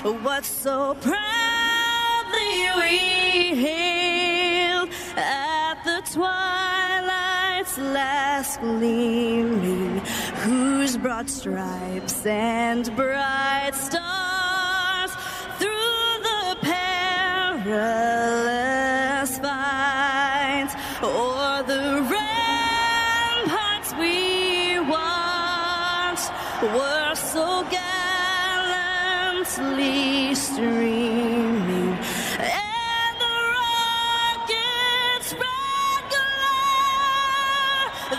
what so proudly we hailed at the twilight's last gleaming, whose broad stripes and bright stars through the perilous fight o'er the ramparts we watched were so gallantly streaming, and the rockets' red glare, the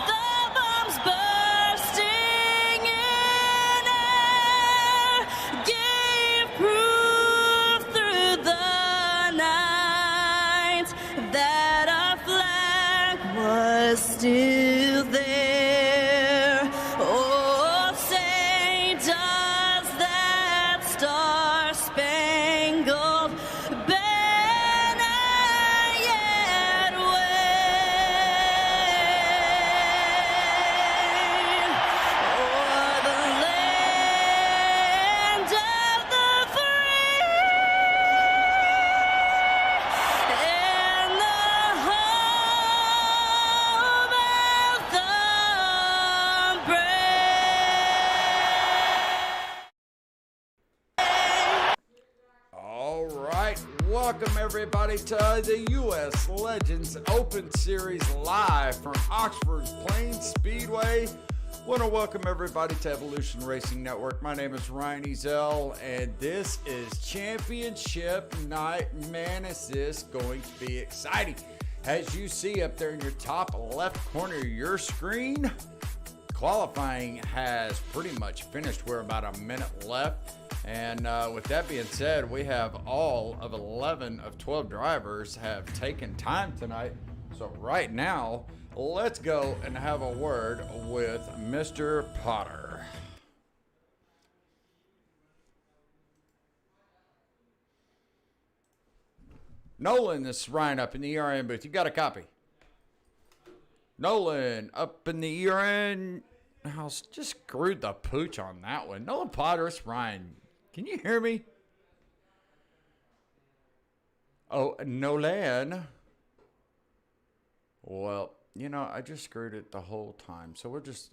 bombs bursting in air, gave proof through the night that our flag was still there. Oh, say does that star-spangled banner yet wave o'er the land of the free and the home of the brave. All right, welcome everybody to the U.S. Legends Open Series live from Oxford's Plains Speedway. Want to welcome everybody to Evolution Racing Network. My name is Ryan Ezel, and this is Championship Night. Man, is this going to be exciting. As you see up there in your top left corner of your screen, qualifying has pretty much finished. We're about a minute left. And with that being said, we have all of 11 of 12 drivers have taken time tonight. So right now, let's go and have a word with Mr. Potter. Nolan, this is Ryan up in the ERN booth. You got a copy? Nolan up in the ERN house. Just screwed the pooch on that one. Nolan Potter, it's Ryan. Can you hear me? Oh, Nolan. Well, you know, I just screwed it the whole time. So we'll just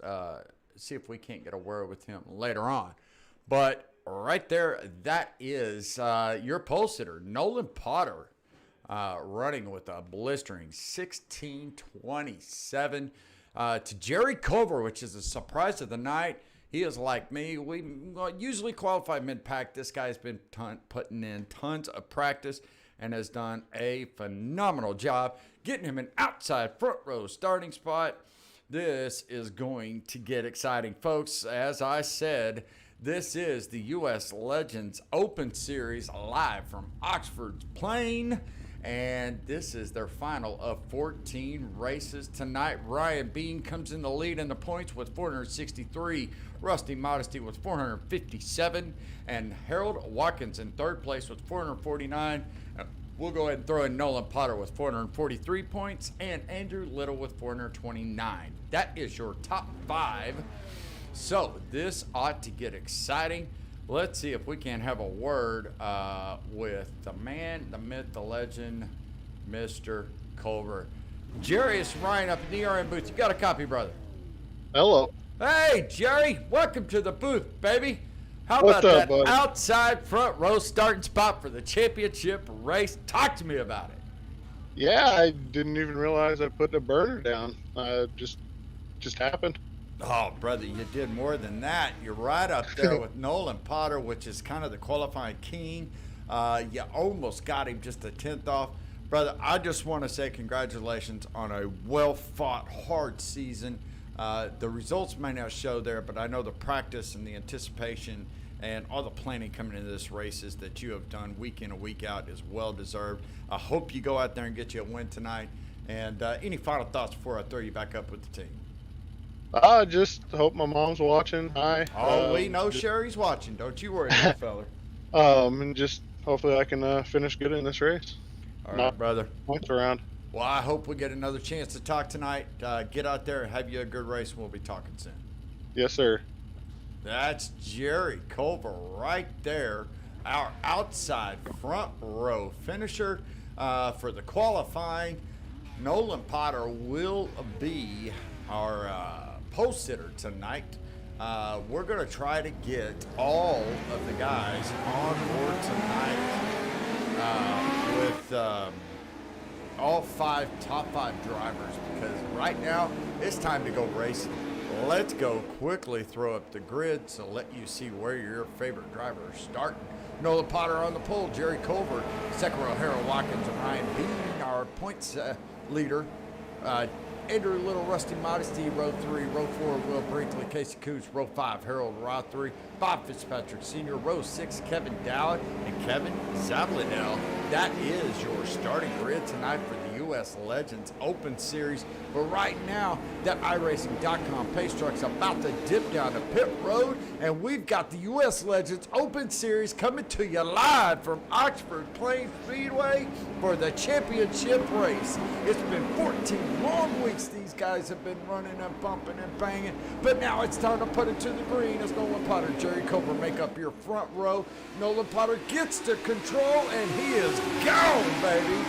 see if we can't get a word with him later on. But right there, that is your pole sitter, Nolan Potter, running with a blistering 16:27 to Jerry Culver, which is a surprise of the night. He is like me. We usually qualify mid-pack. This guy's been putting in tons of practice and has done a phenomenal job getting him an outside front row starting spot. This is going to get exciting, folks. As I said, this is the U.S. Legends Open Series live from Oxford's Plain. And this is their final of 14 races tonight. Ryan Bean comes in the lead in the points with 463. Rusty Modesty with 457. And Harold Watkins in third place with 449. We'll go ahead and throw in Nolan Potter with 443 points. And Andrew Little with 429. That is your top five. So this ought to get exciting. Let's see if we can have a word with the man, the myth, the legend, Mr. Culver. Jerry, it's Ryan up in the ERN booth. You got a copy, brother? Hello. Hey, Jerry. Welcome to the booth, baby. How What's about up, that buddy? outside front row starting spot for the championship race? Talk to me about it. Yeah, I didn't even realize I put the burner down. Just happened. Oh, brother, you did more than that. You're right up there with Nolan Potter, which is kind of the qualifying king. You almost got him just a tenth off. Brother, I just want to say congratulations on a well-fought, hard season. The results may not show there, but I know the practice and the anticipation and all the planning coming into this races that you have done week in and week out is well-deserved. I hope you go out there and get you a win tonight. And any final thoughts before I throw you back up with the team? I just hope my mom's watching. Hi. Oh, we know Sherry's watching. Don't you worry, little fella. And just hopefully I can finish good in this race. All right, brother. Points around. Well, I hope we get another chance to talk tonight. Get out there and have you a good race. We'll be talking soon. Yes, sir. That's Jerry Culver right there. our outside front row finisher for the qualifying. Nolan Potter will be our pole sitter tonight. We're going to try to get all of the guys on board tonight with all top five drivers, because right now it's time to go racing. Let's go quickly throw up the grid to let you see where your favorite driver is starting. Nolan Potter on the pole, Jerry Culver, second row, Harold Watkins, and Ryan Bean, our points leader. Andrew Little, Rusty Modesty, row 3, row 4, Will Brinkley, Casey Coots, row 5, Harold Rothery, Bob Fitzpatrick Sr., row 6, Kevin Dowd, and Kevin Zablinell. That is your starting grid tonight for the U.S. Legends Open Series. But right now, that iRacing.com pace truck's about to dip down the pit road, and we've got the U.S. Legends Open Series coming to you live from Oxford Plains Speedway for the championship race. It's been 14 long weeks these guys have been running and bumping and banging, but now it's time to put it to the green as Nolan Potter, Jerry Culver make up your front row. Nolan Potter gets to control, and he is gone, baby.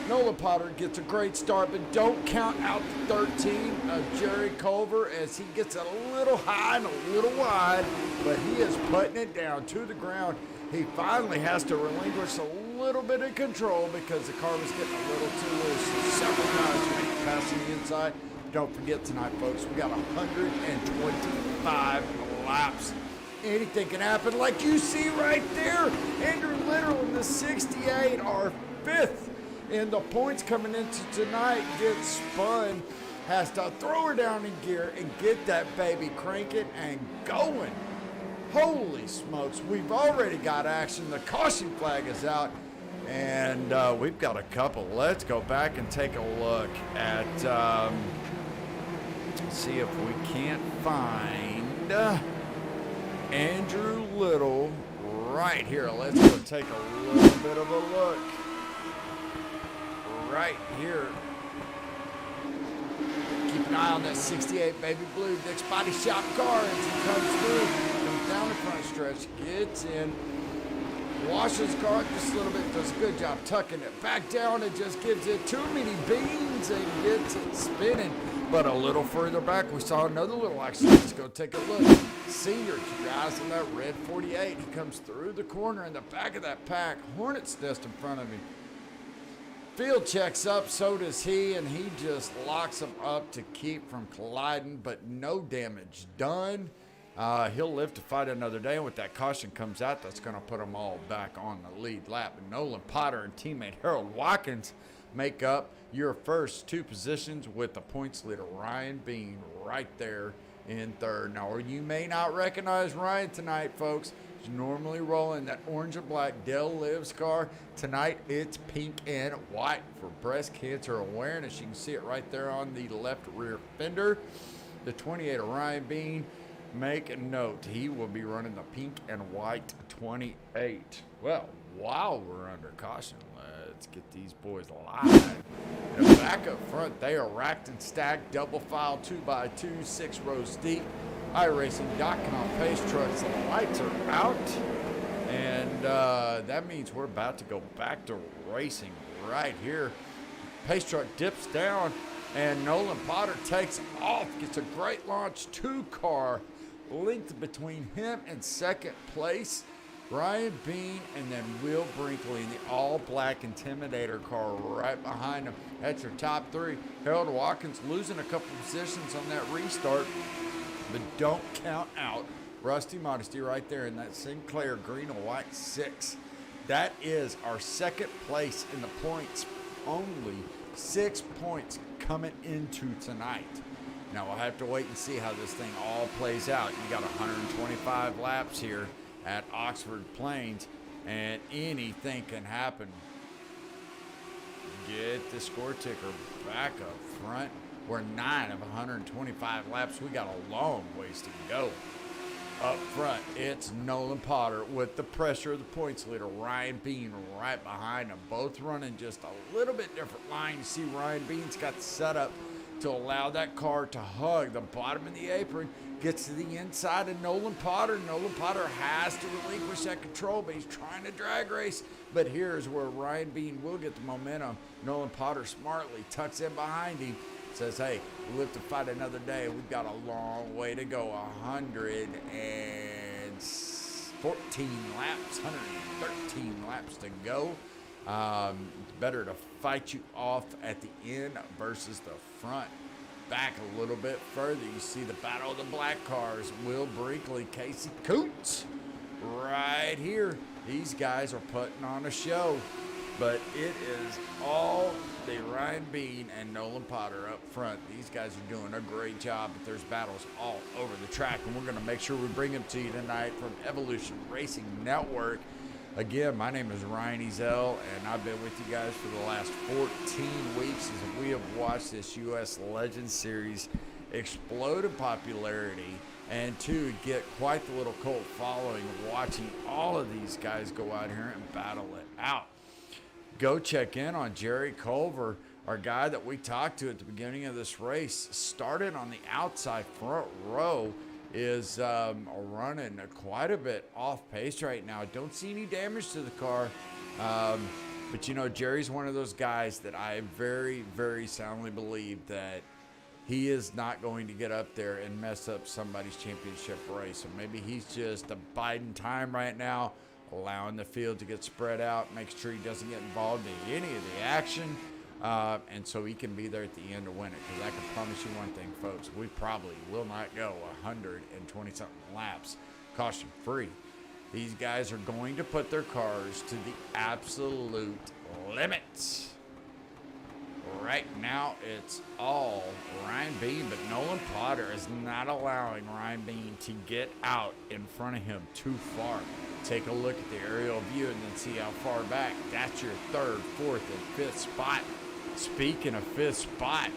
Nolan Potter gets a great start, but don't count out the 13 of Jerry Culver as he gets a little high and a little wide, but he is putting it down to the ground. He finally has to relinquish a little bit of control because the car was getting a little too loose. Several times passing the inside. Don't forget tonight, folks, we got 125 laps. Anything can happen, like you see right there. Andrew Little in the 68, our fifth in the points coming into tonight, gets spun, has to throw her down in gear and get that baby cranking and going. Holy smokes, we've already got action. The caution flag is out, and we've got a couple. Let's go back and take a look at, see if we can't find Andrew Little right here. Let's go take a little bit of a look. Right here. Keep an eye on that 68 Baby Blue Dick's Body Shop car as he comes through, comes down the front stretch, gets in, washes the car just a little bit, does a good job tucking it back down and just gives it too many beans and gets it spinning. But a little further back, we saw another little action. Let's go take a look. Senior guys in that red 48. He comes through the corner in the back of that pack. Hornet's nest in front of him. Field checks up, so does he, and he just locks him up to keep from colliding, but no damage done. He'll live to fight another day, and with that caution comes out, that's going to put them all back on the lead lap. And Nolan Potter and teammate Harold Watkins make up your first two positions with the points leader Ryan Bean right there in third. Now, you may not recognize Ryan tonight, folks. He's normally rolling that orange and black Dell Lives car. Tonight, it's pink and white for breast cancer awareness. You can see it right there on the left rear fender. The 28 of Ryan Bean, make a note, he will be running the pink and white 28. Well, while we're under caution, let's get these boys live. And back up front, they are racked and stacked, double file, 2x2, 6 rows deep. iRacing.com pace trucks, the lights are out. And that means we're about to go back to racing right here. Pace truck dips down, and Nolan Potter takes off, gets a great launch, 2-car linked between him and second place. Ryan Bean and then Will Brinkley in the all-black Intimidator car right behind him. That's your top three. Harold Watkins losing a couple positions on that restart, but don't count out Rusty Modesty right there in that Sinclair green and white 6. That is our second place in the points. Only 6 points coming into tonight. Now we'll have to wait and see how this thing all plays out. You got 125 laps here at Oxford Plains, and anything can happen. Get the score ticker back up front. We're 9 of 125 laps. We got a long ways to go. Up front, it's Nolan Potter with the pressure of the points leader, Ryan Bean, right behind him. Both running just a little bit different line. You see Ryan Bean's got the setup to allow that car to hug the bottom of the apron. Gets to the inside of Nolan Potter. Nolan Potter has to relinquish that control, but he's trying to drag race. But here's where Ryan Bean will get the momentum. Nolan Potter smartly tucks in behind him. Says, hey, we live to fight another day. We've got a long way to go. 114 laps, 113 laps to go. Better to fight you off at the end versus the front. Back a little bit further, you see the battle of the black cars. Will Brinkley, Casey Coots, right here. These guys are putting on a show, but it is all the Ryan Bean and Nolan Potter up front. These guys are doing a great job, but there's battles all over the track, and we're going to make sure we bring them to you tonight from Evolution Racing Network. Again, my name is Ryan Ezel, and I've been with you guys for the last 14 weeks as we have watched this U.S. Legends Series explode in popularity and to get quite the little cult following, watching all of these guys go out here and battle it out. Go check in on Jerry Culver, our guy that we talked to at the beginning of this race. Started on the outside front row, is running quite a bit off pace right now. Don't see any damage to the car. But, you know, Jerry's one of those guys that I very, very soundly believe that he is not going to get up there and mess up somebody's championship race. So maybe he's just abiding time right now, allowing the field to get spread out, make sure he doesn't get involved in any of the action. And so he can be there at the end to win it. Because I can promise you one thing, folks, we probably will not go 120-something laps caution free. These guys are going to put their cars to the absolute limits. Right now, it's all Ryan Bean, but Nolan Potter is not allowing Ryan Bean to get out in front of him too far. Take a look at the aerial view and then see how far back. That's your third, fourth, and fifth spot. Speaking of fifth spot,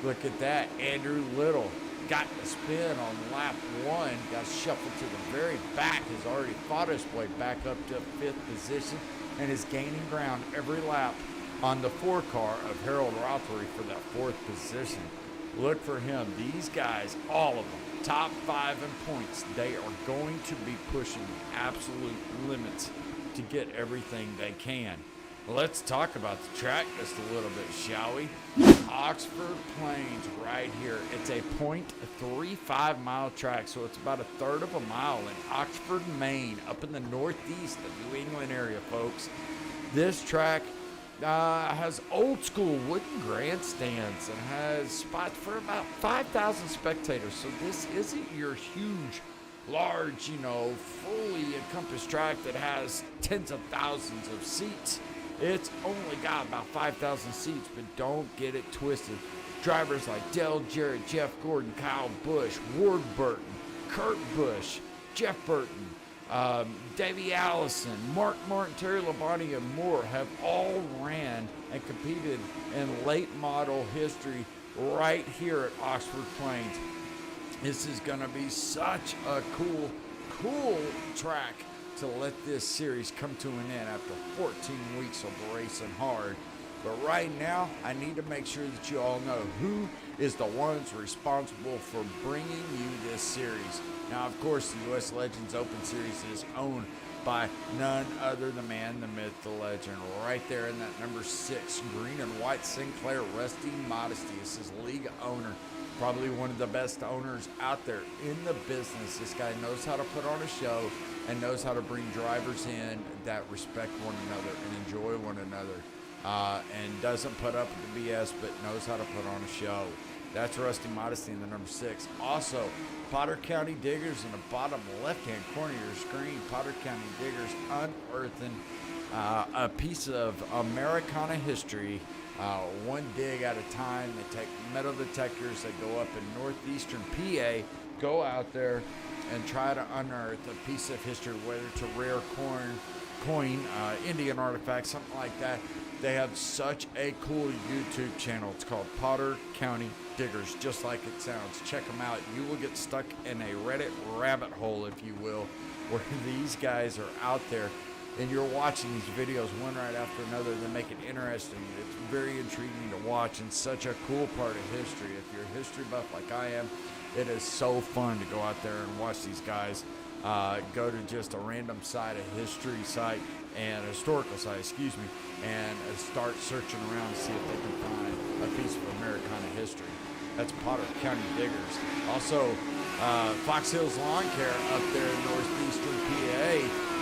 look at that. Andrew Little got the spin on lap one, got shuffled to the very back, has already fought his way back up to fifth position, and is gaining ground every lap on the four car of Harold Rothery for that fourth position. Look for him. These guys, all of them, top five in points. They are going to be pushing the absolute limits to get everything they can. Let's talk about the track just a little bit, shall we? Oxford Plains right here. It's a 0.35 mile track, so it's about a third of a mile in Oxford, Maine, up in the northeast of New England area, folks. This track has old school wooden grandstands and has spots for about 5,000 spectators. So this isn't your huge, large, fully encompassed track that has tens of thousands of seats. It's only got about 5,000 seats, but don't get it twisted. Drivers like Dale Jarrett, Jeff Gordon, Kyle Busch, Ward Burton, Kurt Busch, Jeff Burton, Davey Allison, Mark Martin, Terry Labonte, and more have all ran and competed in late model history right here at Oxford Plains. This is going to be such a cool track to let this series come to an end after 14 weeks of racing hard. But right now, I need to make sure that you all know who is the ones responsible for bringing you this series. Now, of course, the U.S. Legends Open Series is owned by none other than the man, the myth, the legend. Right there in that number 6, green and white Sinclair, Rusty Modesty. This is league owner. Probably one of the best owners out there in the business. This guy knows how to put on a show and knows how to bring drivers in that respect one another and enjoy one another. And doesn't put up with the BS, but knows how to put on a show. That's Rusty Modesty in the number 6. Also, Potter County Diggers in the bottom left-hand corner of your screen. Potter County Diggers unearthing a piece of Americana history, one dig at a time. They take metal detectors that go up in northeastern PA, go out there and try to unearth a piece of history, whether it's a rare coin, Indian artifact, something like that. They have such a cool YouTube channel. It's called Potter County Diggers, just like it sounds. Check them out. You will get stuck in a Reddit rabbit hole, if you will, where these guys are out there and you're watching these videos one right after another that make it interesting. It's very intriguing to watch and such a cool part of history. If you're a history buff like I am, it is so fun to go out there and watch these guys go to just a random site, a history site, and a historical site, and start searching around to see if they can find a piece of Americana history. That's Potter County Diggers. Also, Fox Hills Lawn Care up there in northeastern PA,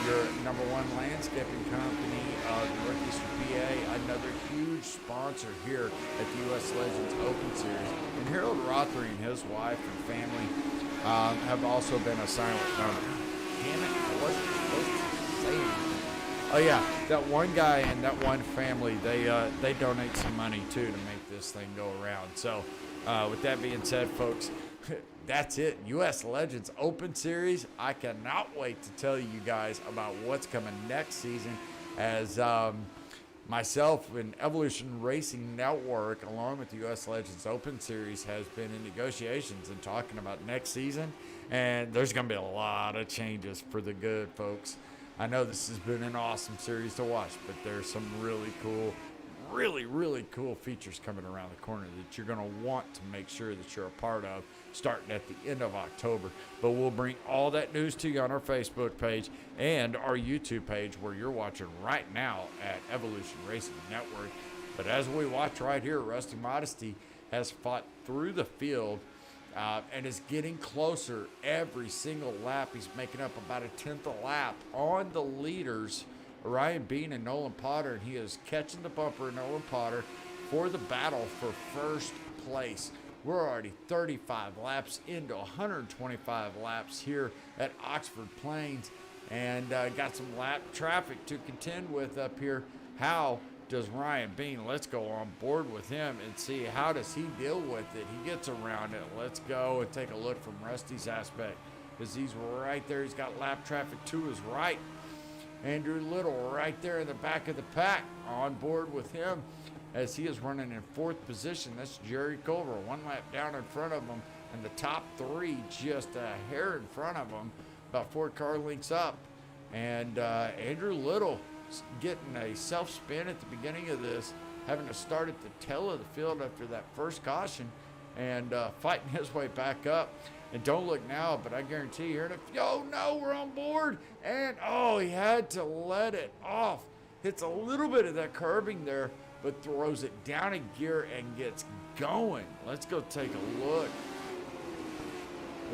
your number one landscaping company of northeastern PA, another huge sponsor here at the U.S. Legends Open Series. And Harold Rothery and his wife and family have also been a silent donor. Damn it, I wasn't supposed to say anything. Oh yeah, that one guy and that one family, they donate some money too to make this thing go around. So with that being said, folks, that's it. U.S. Legends Open Series. I cannot wait to tell you guys about what's coming next season as myself and Evolution Racing Network, along with the U.S. Legends Open Series, has been in negotiations and talking about next season. And there's going to be a lot of changes for the good, folks. I know this has been an awesome series to watch, but there's some really cool, really cool features coming around the corner that you're going to want to make sure that you're a part of starting at the end of October. But we'll bring all that news to you on our Facebook page and our YouTube page where you're watching right now at Evolution Racing Network. But as we watch right here, Rusty Modesty has fought through the field and is getting closer every single lap. He's making up about a tenth a lap on the leaders, Ryan Bean and Nolan Potter, and he is catching the bumper of Nolan Potter for the battle for first place. We're already 35 laps into 125 laps here at Oxford Plains, and got some lap traffic to contend with up here. How does Ryan Bean? Let's go on board with him and see how does he deal with it. He gets around it. Let's go and take a look from Rusty's aspect, because he's right there. He's got lap traffic to his right. Andrew Little right there in the back of the pack on board with him as he is running in fourth position. That's Jerry Culver, one lap down in front of him, and the top three just a hair in front of him, about 4 car lengths up. And Andrew Little getting a self-spin at the beginning of this, having to start at the tail of the field after that first caution, and fighting his way back up. And don't look now, but I guarantee you're going to, oh no, we're on board. And oh, he had to let it off. Hits a little bit of that curbing there, but throws it down a gear and gets going. Let's go take a look.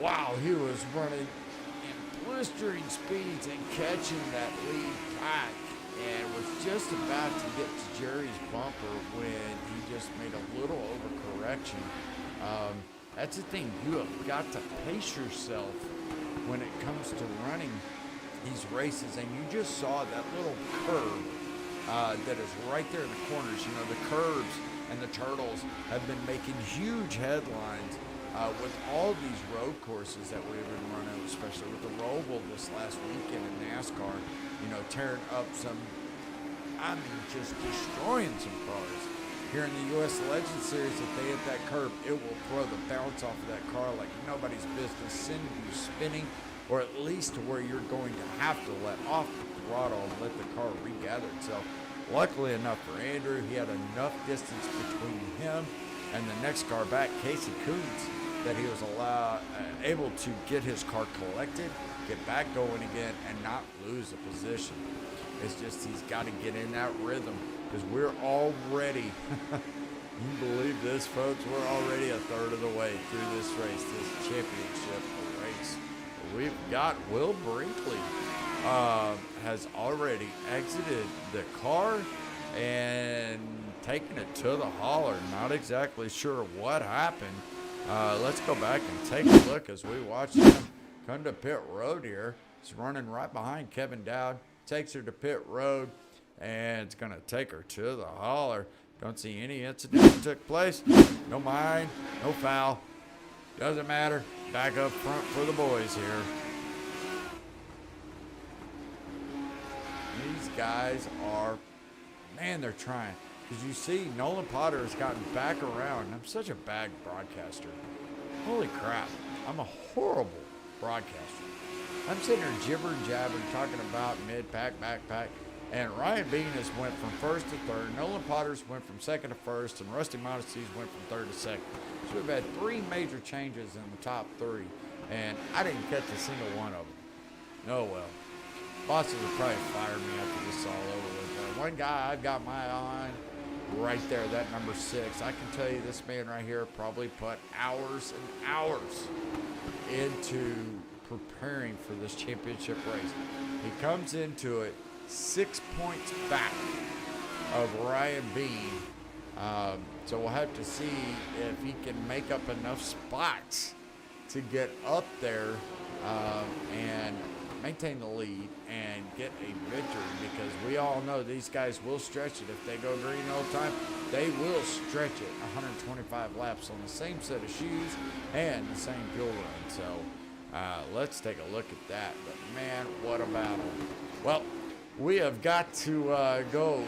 Wow, he was running in blistering speeds and catching that lead pack, and was just about to get to Jerry's bumper when he just made a little overcorrection. That's the thing, you have got to pace yourself when it comes to running these races, and you just saw that little curve that is right there in the corners. You know, the curves and the turtles have been making huge headlines with all these road courses that we've been running, especially with the Roval this last weekend in NASCAR, you know, tearing up some, I mean, just destroying some cars. Here in the U.S. Legends Series, if they hit that curb, it will throw the bounce off of that car like nobody's business, sending you spinning, or at least to where you're going to have to let off the throttle and let the car regather itself. Luckily enough for Andrew, he had enough distance between him and the next car back, Casey Coons, that he was able to get his car collected, get back going again, and not lose a position. It's just he's got to get in that rhythm, because we're already, you believe this, folks, we're already a third of the way through this race, this championship race. We've got Will Brinkley has already exited the car and taken it to the hauler. Not exactly sure what happened. Let's go back and take a look as we watch him come to pit road here. He's running right behind Kevin Dowd. Takes her to pit road, and it's going to take her to the hauler. Don't see any incident that took place. No mind, no foul. Doesn't matter. Back up front for the boys here. These guys are, man, they're trying. Because you see, Nolan Potter has gotten back around. I'm such a bad broadcaster. Holy crap. I'm a horrible broadcaster. I'm sitting there jibber jabbering, talking about mid-pack, backpack, and Ryan Bean has went from first to third. Nolan Potters went from second to first, and Rusty Modesty's went from third to second. So we've had 3 major changes in the top 3, and I didn't catch a single one of them. Oh well. Bosses will probably fire me after this is all over with. One guy I've got my eye on right there, that number 6. I can tell you this man right here probably put hours and hours into preparing for this championship race. He comes into it 6 points back of Ryan Bean. So we'll have to see if he can make up enough spots to get up there and maintain the lead and get a victory, because we all know these guys will stretch it. If they go green all the time, they will stretch it 125 laps on the same set of shoes and the same fuel run. So let's take a look at that. But man, what a battle. Well, we have got to go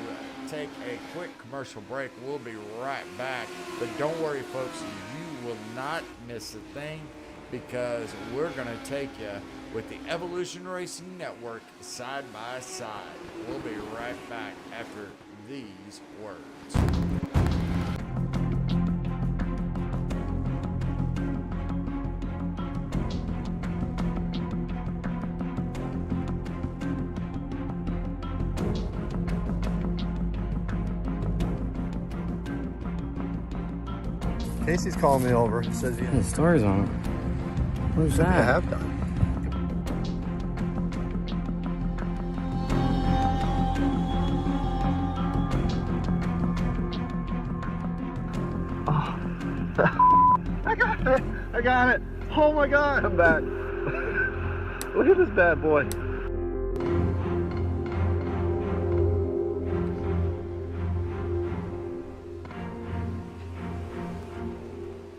take a quick commercial break. We'll be right back. But don't worry, folks, you will not miss a thing, because we're going to take you with the Evolution Racing Network side by side. We'll be right back after these words. Casey's calling me over. Says The story's on it. Who's I that? have done. I got it! I got it! Oh my god, I'm back. Look at this bad boy.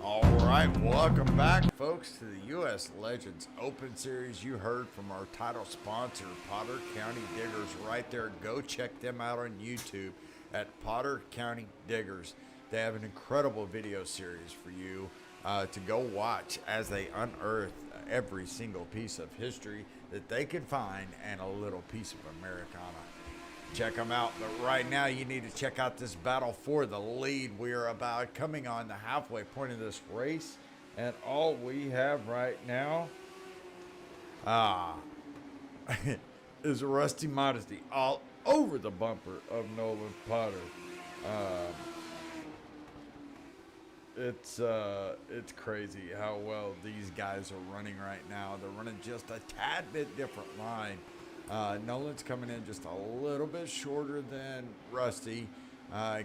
All right, welcome back, folks, to the U.S. Legends Open Series. You heard from our title sponsor, Potter County Diggers, right there. Go check them out on YouTube at Potter County Diggers. They have an incredible video series for you to go watch as they unearth every single piece of history that they can find and a little piece of Americana. Check them out. But right now, you need to check out this battle for the lead. We are about coming on the halfway point of this race, and all we have right now is Rusty Modesty all over the bumper of Nolan Potter. It's crazy how well these guys are running right now. They're running just a tad bit different line. Nolan's coming in just a little bit shorter than Rusty,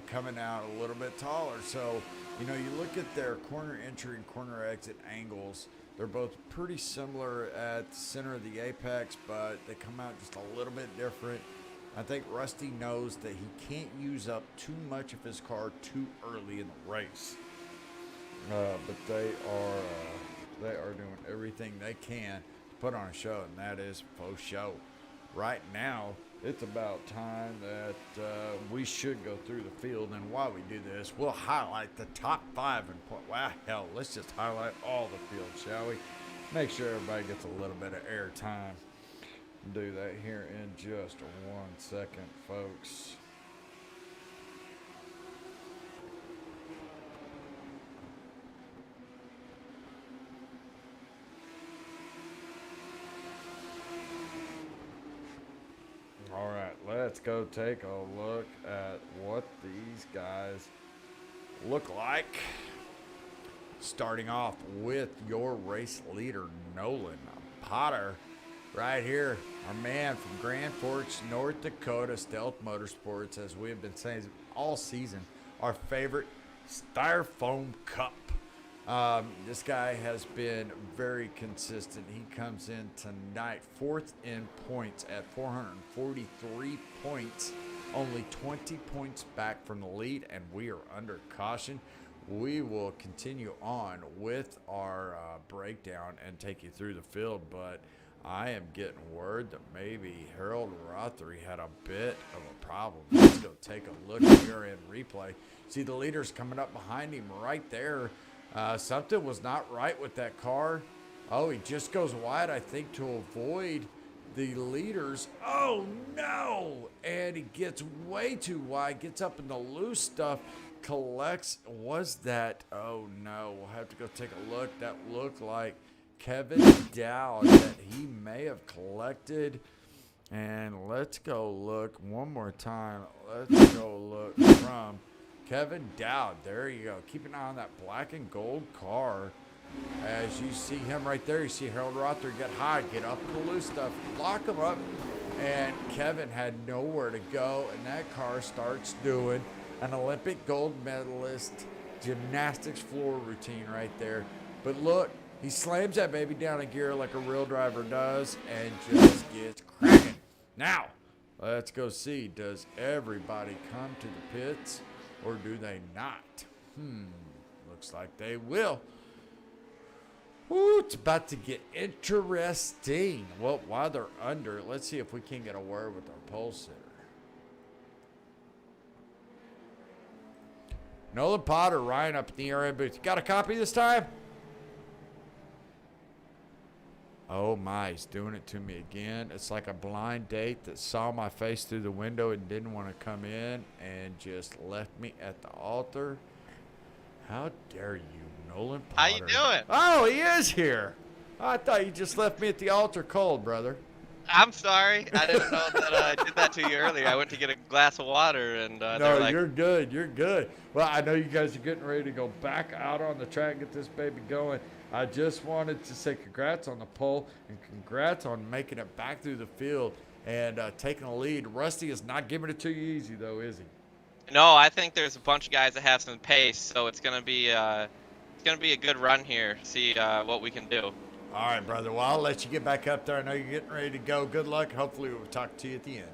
coming out a little bit taller. So, you know, you look at their corner entry and corner exit angles. They're both pretty similar at the center of the apex, but they come out just a little bit different. I think Rusty knows that he can't use up too much of his car too early in the race. But they are doing everything they can to put on a show, and that is faux show. Right now, it's about time that we should go through the field, and while we do this, we'll highlight the top 5 and point. Well, hell, let's just highlight all the field, shall we? Make sure everybody gets a little bit of air time. Do that here in just 1 second, folks. All right, let's go take a look at what these guys look like. Starting off with your race leader, Nolan Potter, right here. Our man from Grand Forks, North Dakota, Stealth Motorsports, as we have been saying all season, our favorite Styrofoam Cup. This guy has been very consistent. He comes in tonight 4th in points at 443 points, only 20 points back from the lead, and we are under caution. We will continue on with our breakdown and take you through the field, but I am getting word that maybe Harold Rothery had a bit of a problem. Let's go take a look here in replay. See the leaders coming up behind him right there. Something was not right with that car. Oh, he just goes wide, I think, to avoid the leaders. Oh, no. And he gets way too wide, gets up in the loose stuff, collects. Was that? Oh, no. We'll have to go take a look. That looked like Kevin Dowd that he may have collected. And let's go look one more time. Let's go look from Kevin Dowd. There you go. Keep an eye on that black and gold car. As you see him right there, you see Harold Rother get high, get up in the loose stuff, lock him up. And Kevin had nowhere to go. And that car starts doing an Olympic gold medalist gymnastics floor routine right there. But look, he slams that baby down in gear like a real driver does and just gets cracking. Now, let's go see, does everybody come to the pits or do they not? Looks like they will. Ooh, it's about to get interesting. Well, while they're under, let's see if we can get a word with our pole sitter. Nolan Potter, Ryan up in the ERM booth. You got a copy this time? Oh my, he's doing it to me again. It's like a blind date that saw my face through the window and didn't want to come in and just left me at the altar. How dare you, Nolan Potter? How you doing? Oh, he is here. I thought you just left me at the altar cold, brother. I'm sorry. I didn't know that I did that to you earlier. I went to get a glass of water, and they No, were like, you're good. You're good. Well, I know you guys are getting ready to go back out on the track, get this baby going. I just wanted to say congrats on the pole and congrats on making it back through the field and taking a lead. Rusty is not giving it to you easy, though, is he? no, I think there's a bunch of guys that have some pace, so it's gonna be a good run here. See what we can do. All right, brother. Well, I'll let you get back up there. I know you're getting ready to go. Good luck. Hopefully, we'll talk to you at the end.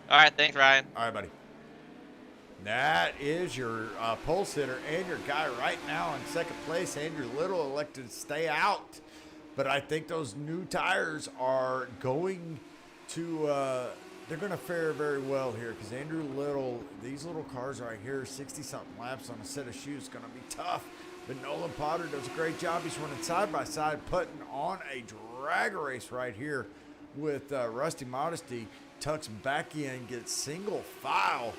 All right, thanks, Ryan. All right, buddy. That is your pole sitter and your guy right now in second place. Andrew Little elected to stay out. But I think those new tires are going to they're going to fare very well here because Andrew Little, these little cars right here, 60-something laps on a set of shoes is going to be tough. But Nolan Potter does a great job. He's running side by side, putting on a drag race right here with Rusty Modesty. Tucks back in, gets single file,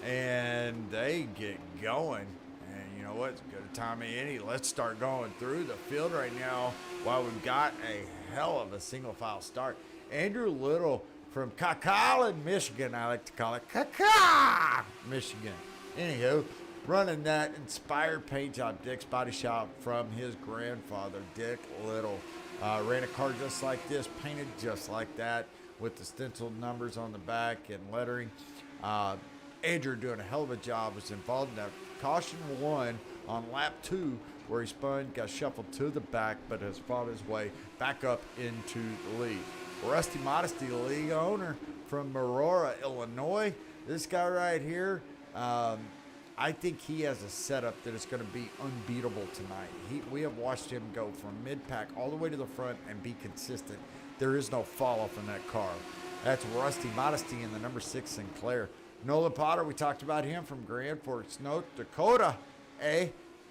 and they get going. And you know what? It's a good time of any. Let's start going through the field right now while we've got a hell of a single file start. Andrew Little from Kakalan, Michigan. I like to call it Kaka, Michigan. Anywho, running that inspired paint job, Dick's Body Shop, from his grandfather, Dick Little. Ran a car just like this, painted just like that, with the stenciled numbers on the back and lettering. Andrew doing a hell of a job, was involved in that caution one on lap 2 where he spun, got shuffled to the back, but has fought his way back up into the lead. Rusty Modesty, the league owner from Aurora, Illinois. This guy right here, I think he has a setup that is going to be unbeatable tonight. We have watched him go from mid-pack all the way to the front and be consistent. There is no fall-off in that car. That's Rusty Modesty in the number 6 Sinclair. Nolan Potter, we talked about him from Grand Forks, North Dakota.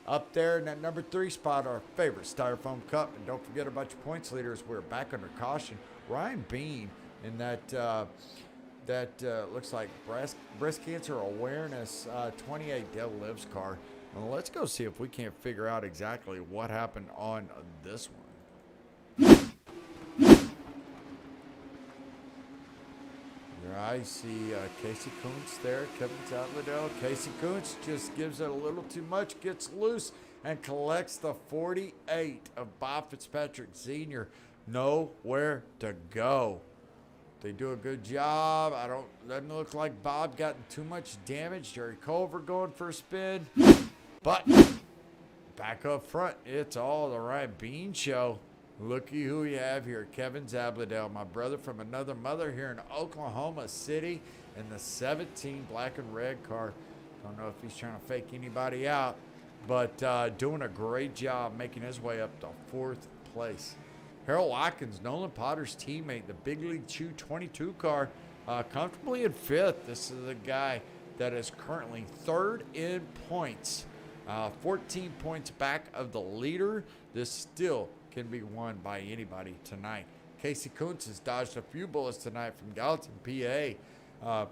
Up there in that number 3 spot, our favorite Styrofoam Cup. And don't forget about your points leaders. We're back under caution. Ryan Bean in that looks like breast cancer awareness 28 Dell Lives car. Well, let's go see if we can't figure out exactly what happened on this one. I see Casey Kuntz there, Kevin Zadladell. Casey Kuntz just gives it a little too much, gets loose, and collects the 48 of Bob Fitzpatrick Sr. Nowhere to go. They do a good job. Doesn't look like Bob gotten too much damage. Jerry Culver going for a spin. But back up front, it's all the Ryan Bean show. Looky who we have here. Kevin Zabladell, my brother from another mother here in Oklahoma City in the 17 black and red car. Don't know if he's trying to fake anybody out, but doing a great job making his way up to 4th place. Harold Watkins, Nolan Potter's teammate, the Big League Chew 22 car, comfortably in 5th. This is the guy that is currently 3rd in points, 14 points back of the leader. This still can be won by anybody tonight. Casey Kuntz has dodged a few bullets tonight from Gallatin, PA.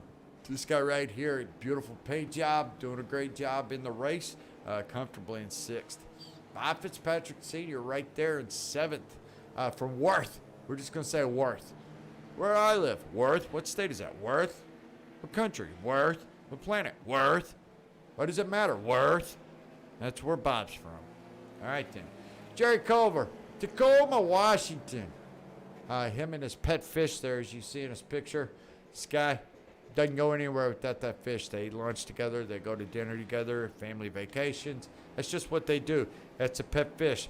This guy right here, beautiful paint job, doing a great job in the race, comfortably in 6th. Bob Fitzpatrick Sr. right there in 7th. From Worth, we're just going to say Worth. Where I live, Worth. What state is that? Worth. What country? Worth. What planet? Worth. What does it matter? Worth. That's where Bob's from. All right, then. Jerry Culver, Tacoma, Washington. Him and his pet fish there, as you see in his picture. This guy doesn't go anywhere without that fish. They eat lunch together. They go to dinner together, family vacations. That's just what they do. That's a pet fish.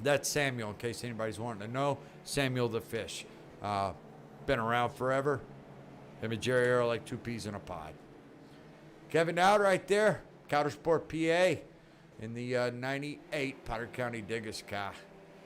That's Samuel, in case anybody's wanting to know. Samuel the fish. Been around forever. Him and Jerry are like 2 peas in a pod. Kevin Dowd right there. Countersport, PA. In the 98 Potter County Diggus car.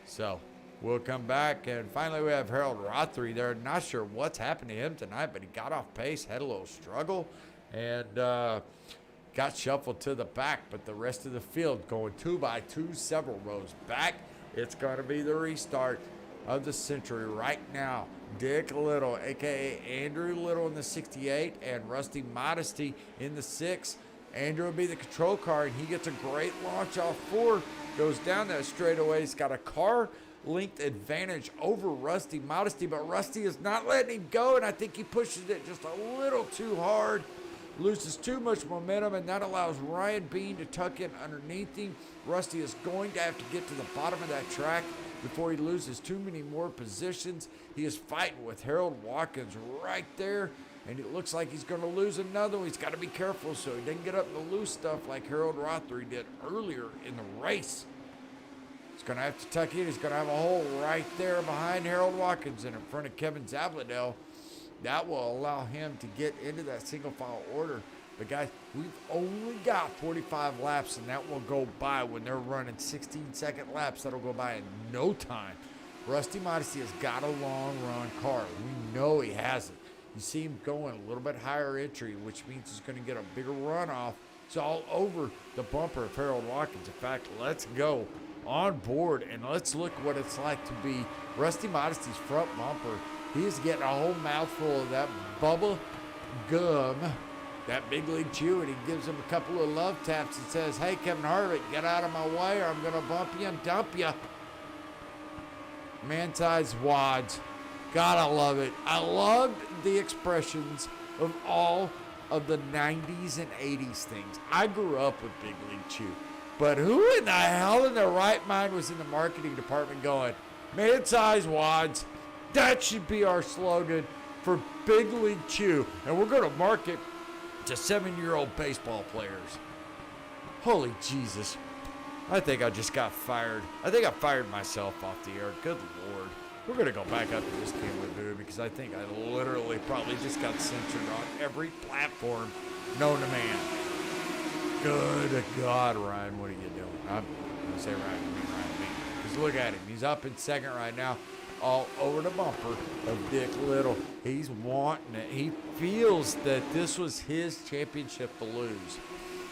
So we'll come back. And finally we have Harold Rothery there. Not sure what's happened to him tonight, but he got off pace, had a little struggle, and got shuffled to the back. But the rest of the field going 2 by 2, several rows back. It's going to be the restart of the century right now. Dick Little, a.k.a. Andrew Little in the 68, and Rusty Modesty in the 6. Andrew will be the control car, and he gets a great launch off 4. Goes down that straightaway. He's got a car length advantage over Rusty Modesty, but Rusty is not letting him go, and I think he pushes it just a little too hard. Loses too much momentum, and that allows Ryan Bean to tuck in underneath him. Rusty is going to have to get to the bottom of that track before he loses too many more positions. He is fighting with Harold Watkins right there, and it looks like he's going to lose another one. He's got to be careful so he doesn't get up in the loose stuff like Harold Rothery did earlier in the race. He's going to have to tuck in. He's going to have a hole right there behind Harold Watkins and in front of Kevin Zabladell. That will allow him to get into that single file order. But guys, we've only got 45 laps, and that will go by when they're running 16-second laps. That'll go by in no time. Rusty Modesty has got a long run car. We know he has it. You see him going a little bit higher entry, which means he's going to get a bigger runoff. It's all over the bumper of Harold Watkins. In fact, let's go on board and let's look what it's like to be Rusty Modesty's front bumper. He is getting a whole mouthful of that bubble gum, that Big League Chew, and he gives him a couple of love taps and says, "Hey, Kevin Harvick, get out of my way or I'm going to bump you and dump you." Man-sized wads. Gotta love it. I loved the expressions of all of the 90s and 80s things. I grew up with Big League Chew. But who in the hell in their right mind was in the marketing department going, "Man-sized wads, that should be our slogan for Big League Chew, and we're going to market to 7-year-old baseball players"? Holy Jesus. I think I just got fired. I think I fired myself off the air. Good Lord. We're going to go back up to this camera view because I think I literally probably just got censored on every platform known to man. Good God, Ryan, what are you doing? I'm going to say Ryan Bean. Because look at him. He's up in second right now, all over the bumper of Dick Little. He's wanting it. He feels that this was his championship to lose.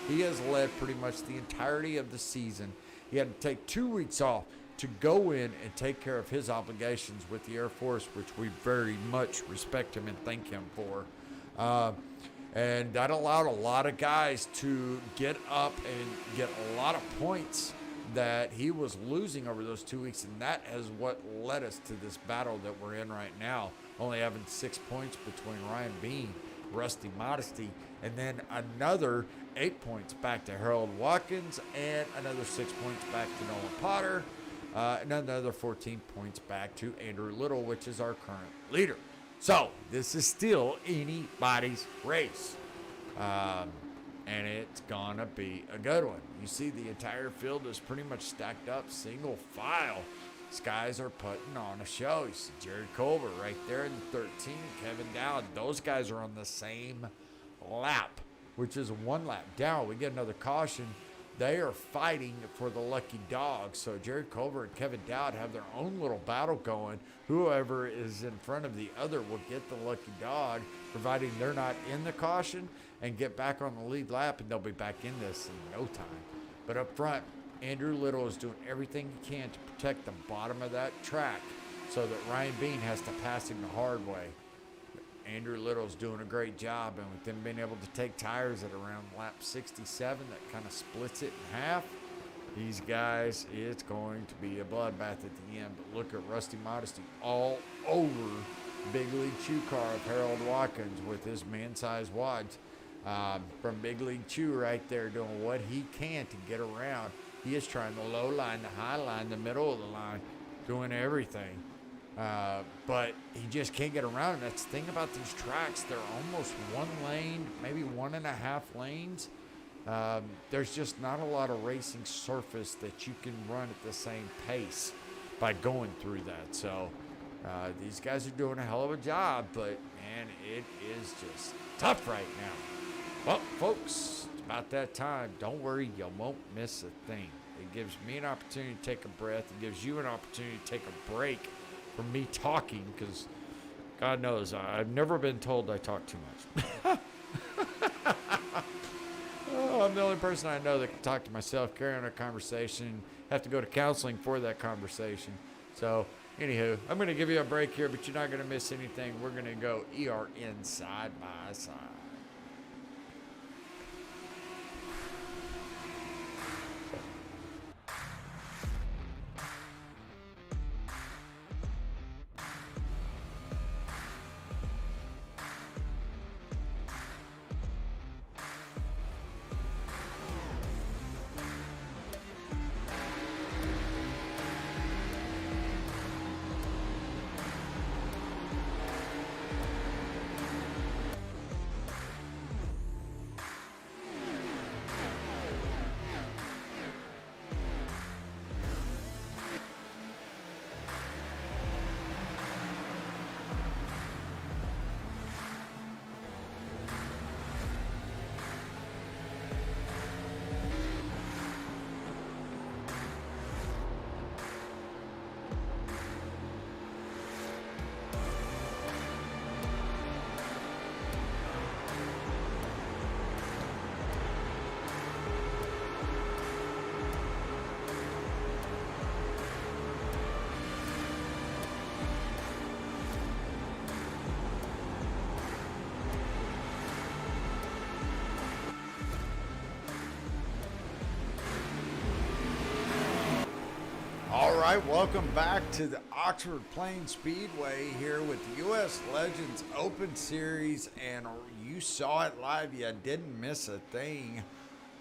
He has led pretty much the entirety of the season. He had to take 2 weeks off to go in and take care of his obligations with the Air Force, which we very much respect him and thank him for. And that allowed a lot of guys to get up and get a lot of points that he was losing over those 2 weeks, and that is what led us to this battle that we're in right now, only having 6 points between Ryan Bean, Rusty Modesty, and then another 8 points back to Harold Watkins, and another 6 points back to Nolan Potter, and another 14 points back to Andrew Little, which is our current leader. So this is still anybody's race, and it's gonna be a good one. You see the entire field is pretty much stacked up single file. These guys are putting on a show. You see Jared Culver right there in 13, Kevin Dowd. Those guys are on the same lap, which is 1 lap down. We get another caution. They are fighting for the lucky dog. So Jared Culver and Kevin Dowd have their own little battle going. Whoever is in front of the other will get the lucky dog, providing they're not in the caution, and get back on the lead lap, and they'll be back in this in no time. But up front, Andrew Little is doing everything he can to protect the bottom of that track so that Ryan Bean has to pass him the hard way. Andrew Little's doing a great job, and with them being able to take tires at around lap 67, that kind of splits it in half. These guys, it's going to be a bloodbath at the end. But look at Rusty Modesty all over Big League Chew car of Harold Watkins with his man-sized wads. From Big League Chew right there doing what he can to get around. He is trying the low line, the high line, the middle of the line, doing everything. But he just can't get around. And that's the thing about these tracks. They're almost one lane, maybe 1.5 lanes. There's just not a lot of racing surface that you can run at the same pace by going through that. So these guys are doing a hell of a job, but man, it is just tough right now. Well, folks, it's about that time. Don't worry, you won't miss a thing. It gives me an opportunity to take a breath. It gives you an opportunity to take a break from me talking, because God knows I've never been told I talk too much. Oh, I'm the only person I know that can talk to myself, carry on a conversation, have to go to counseling for that conversation. So, anywho, I'm going to give you a break here, but you're not going to miss anything. We're going to go ERN side by side. All right, welcome back to the Oxford Plains Speedway here with the U.S. Legends Open Series, and you saw it live. You didn't miss a thing.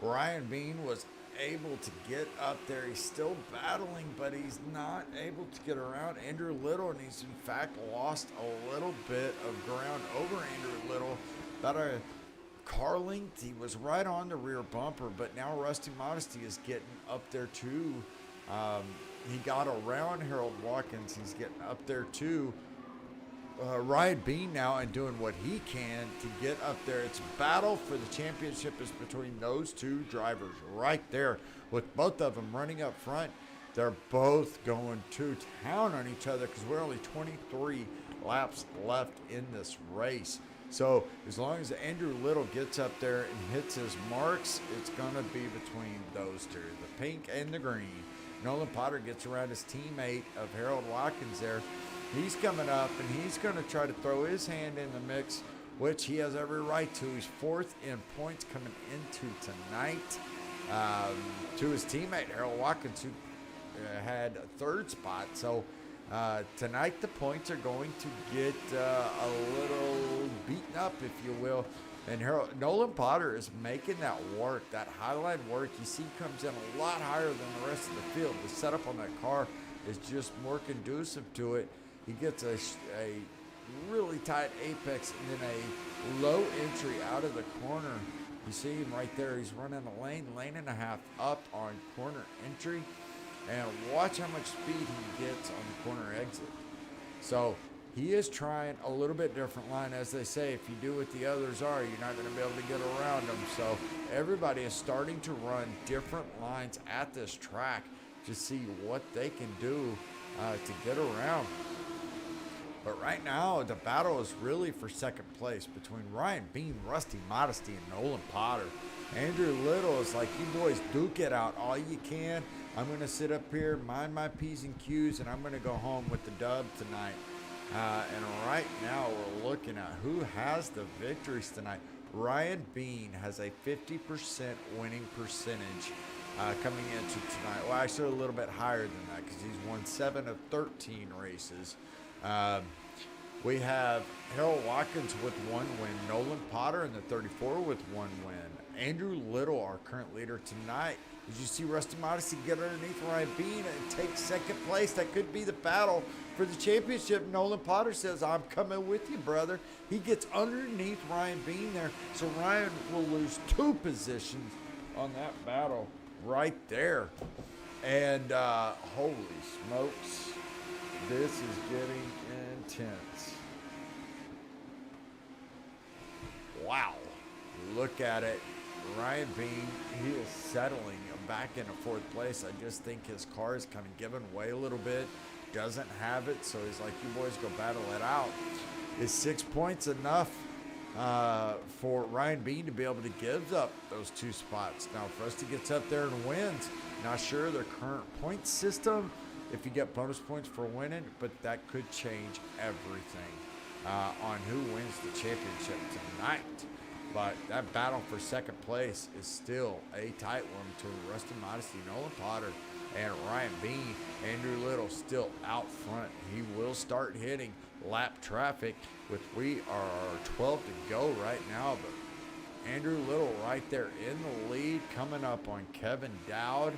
Ryan Bean was able to get up there. He's still battling, but he's not able to get around Andrew Little, and he's in fact lost a little bit of ground over Andrew Little. About a car length. He was right on the rear bumper, but now Rusty Modesty is getting up there too. He got around Harold Watkins. He's getting up there too. Ryan Bean now and doing what he can to get up there. It's a battle for the championship is between those two drivers right there, with both of them running up front. They're both going to town on each other because we're only 23 laps left in this race. So as long as Andrew Little gets up there and hits his marks, it's going to be between those two, the pink and the green. Nolan Potter gets around his teammate of Harold Watkins there. He's coming up, and he's going to try to throw his hand in the mix, which he has every right to. He's fourth in points coming into tonight to his teammate, Harold Watkins, who had a third spot. So tonight the points are going to get a little beaten up, if you will. And Nolan Potter is making that work, that highline work. You see, he comes in a lot higher than the rest of the field. The setup on that car is just more conducive to it. He gets a really tight apex and then a low entry out of the corner. You see him right there. He's running a lane and a half up on corner entry. And watch how much speed he gets on the corner exit. So he is trying a little bit different line. As they say, if you do what the others are, you're not going to be able to get around them. So everybody is starting to run different lines at this track to see what they can do to get around. But right now, the battle is really for second place between Ryan Bean, Rusty Modesty, and Nolan Potter. Andrew Little is like, you boys duke it out all you can. I'm going to sit up here, mind my P's and Q's, and I'm going to go home with the dub tonight. And right now, we're looking at who has the victories tonight. Ryan Bean has a 50% winning percentage coming into tonight. Well, actually a little bit higher than that because he's won 7 of 13 races. We have Harold Watkins with 1 win. Nolan Potter in the 34 with 1 win. Andrew Little, our current leader tonight. Did you see Rusty Modesty get underneath Ryan Bean and take second place? That could be the battle for the championship. Nolan Potter says, I'm coming with you, brother. He gets underneath Ryan Bean there. So Ryan will lose 2 positions on that battle right there. And holy smokes, this is getting intense. Wow. Look at it. Ryan Bean, he is settling back into 4th place. I just think his car is kind of giving way a little bit. Doesn't have it, so he's like, you boys go battle it out. Is 6 points enough for Ryan Bean to be able to give up those 2 spots? Now, if Rusty gets up there and wins, not sure their current point system, if you get bonus points for winning, but that could change everything on who wins the championship tonight. But that battle for second place is still a tight one between Rusty Modesty, Nolan Potter, and Ryan Bean. Andrew Little still out front. He will start hitting lap traffic with we are 12 to go right now. But Andrew Little right there in the lead, coming up on Kevin Dowd.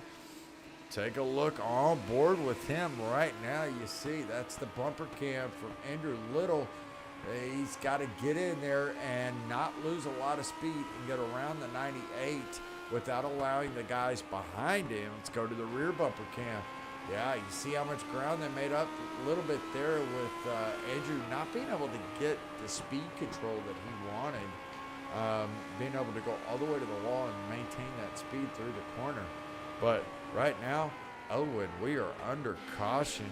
Take a look on board with him right now. You see that's the bumper cam from Andrew Little. He's got to get in there and not lose a lot of speed and get around the 98 without allowing the guys behind him. Let's go to the rear bumper cam. Yeah, you see how much ground they made up a little bit there with Andrew not being able to get the speed control that he wanted. Being able to go all the way to the wall and maintain that speed through the corner. But right now, Owen, we are under caution.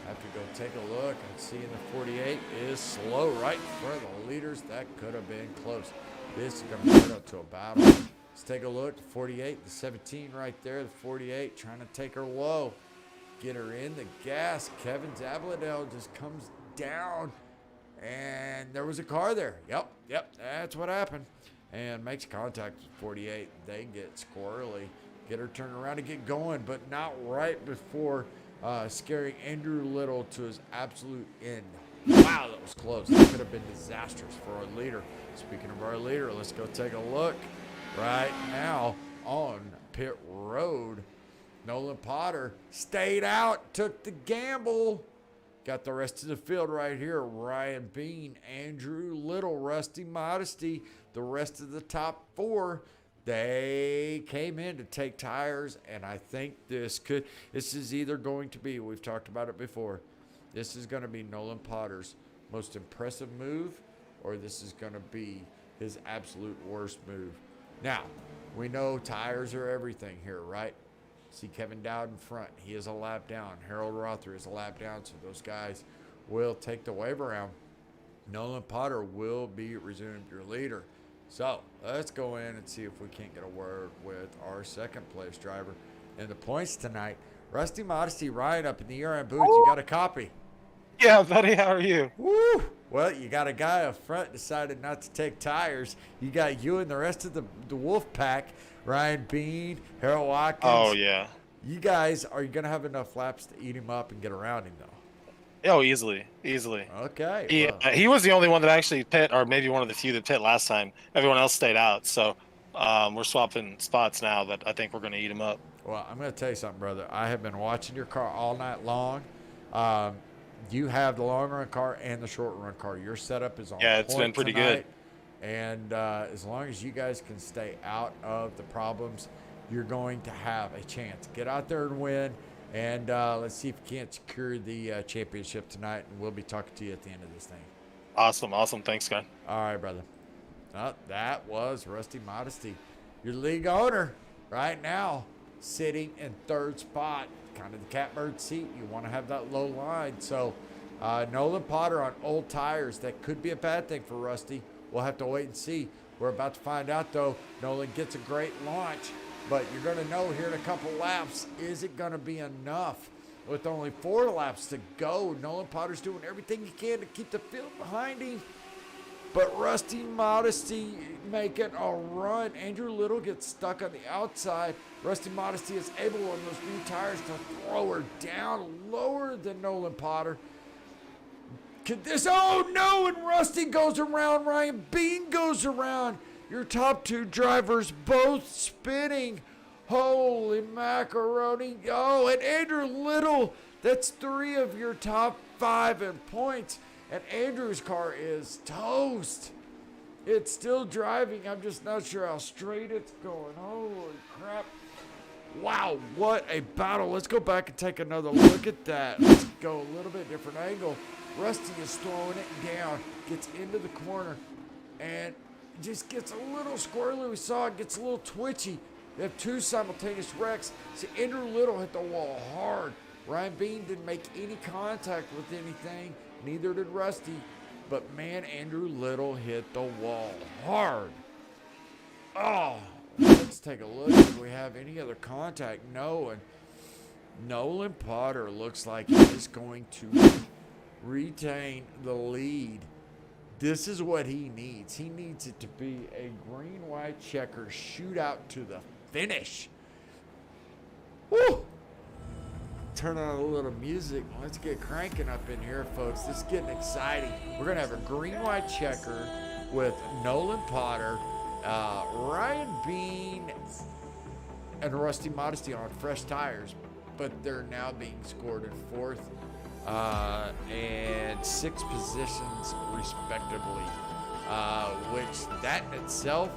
Have to go take a look and see in the 48 is slow right in front of the leaders. That could have been close. This is going to turn up to a battle. Let's take a look. The 48, the 17 right there. The 48 trying to take her low. Get her in the gas. Kevin Zabladell just comes down. And there was a car there. Yep, that's what happened. And makes contact with 48. They get squirrely. Get her turned around to get going, but not right before scaring Andrew Little to his absolute end. Wow, that was close. That could have been disastrous for our leader. Speaking of our leader, let's go take a look right now on pit road. Nolan Potter stayed out, took the gamble. Got the rest of the field right here. Ryan Bean, Andrew Little, Rusty Modesty, the rest of the top 4. They came in to take tires, and I think this is either going to be, we've talked about it before, this is going to be Nolan Potter's most impressive move, or this is going to be his absolute worst move. Now, we know tires are everything here, right? See Kevin Dowd in front. He is a lap down. Harold Rother is a lap down, so those guys will take the wave around. Nolan Potter will be resumed your leader. So let's go in and see if we can't get a word with our second place driver. And the points tonight, Rusty Modesty, Ryan up in the air and boots. You got a copy? Yeah, buddy, how are you? Woo! Well, you got a guy up front decided not to take tires. You got you and the rest of the Wolf Pack, Ryan Bean, Harold Watkins. Oh, yeah. You guys, are you going to have enough laps to eat him up and get around him, though? Oh, easily. Okay. He was the only one that actually pit, or maybe one of the few that pit last time. Everyone else stayed out, so we're swapping spots now that I think we're going to eat him up. Well, I'm going to tell you something, brother. I have been watching your car all night long. You have the long run car and the short run car. Your setup is on Yeah, it's been pretty good. And as long as you guys can stay out of the problems, you're going to have a chance. Get out there and win. And let's see if we can't secure the championship tonight. And we'll be talking to you at the end of this thing. Awesome. Thanks, guy. All right, brother. That was Rusty Modesty, your league owner right now, sitting in third spot, kind of the catbird seat. You want to have that low line. So Nolan Potter on old tires. That could be a bad thing for Rusty. We'll have to wait and see. We're about to find out, though. Nolan gets a great launch, but you're going to know here in a couple laps, is it going to be enough? With only 4 laps to go, Nolan Potter's doing everything he can to keep the field behind him. But Rusty Modesty making a run. Andrew Little gets stuck on the outside. Rusty Modesty is able on those new tires to throw her down lower than Nolan Potter. Could this, oh no, and Rusty goes around, Ryan Bean goes around. Your top 2 drivers both spinning. Holy macaroni. Oh, and Andrew Little, that's 3 of your top 5 in points. And Andrew's car is toast. It's still driving. I'm just not sure how straight it's going. Holy crap. Wow, what a battle. Let's go back and take another look at that. Let's go a little bit different angle. Rusty is throwing it down, gets into the corner, and just gets a little squirrely. We saw it gets a little twitchy. They have 2 simultaneous wrecks. See, Andrew Little hit the wall hard. Ryan Bean didn't make any contact with anything. Neither did Rusty. But man, Andrew Little hit the wall hard. Oh, let's take a look if we have any other contact. No, and Nolan Potter looks like he's going to retain the lead. This is what he needs. He needs it to be a green-white checker shootout to the finish. Woo! Turn on a little music. Let's get cranking up in here, folks. This is getting exciting. We're going to have a green-white checker with Nolan Potter, Ryan Bean, and Rusty Modesty on fresh tires, but they're now being scored in 4th and 6th positions respectively, which that in itself,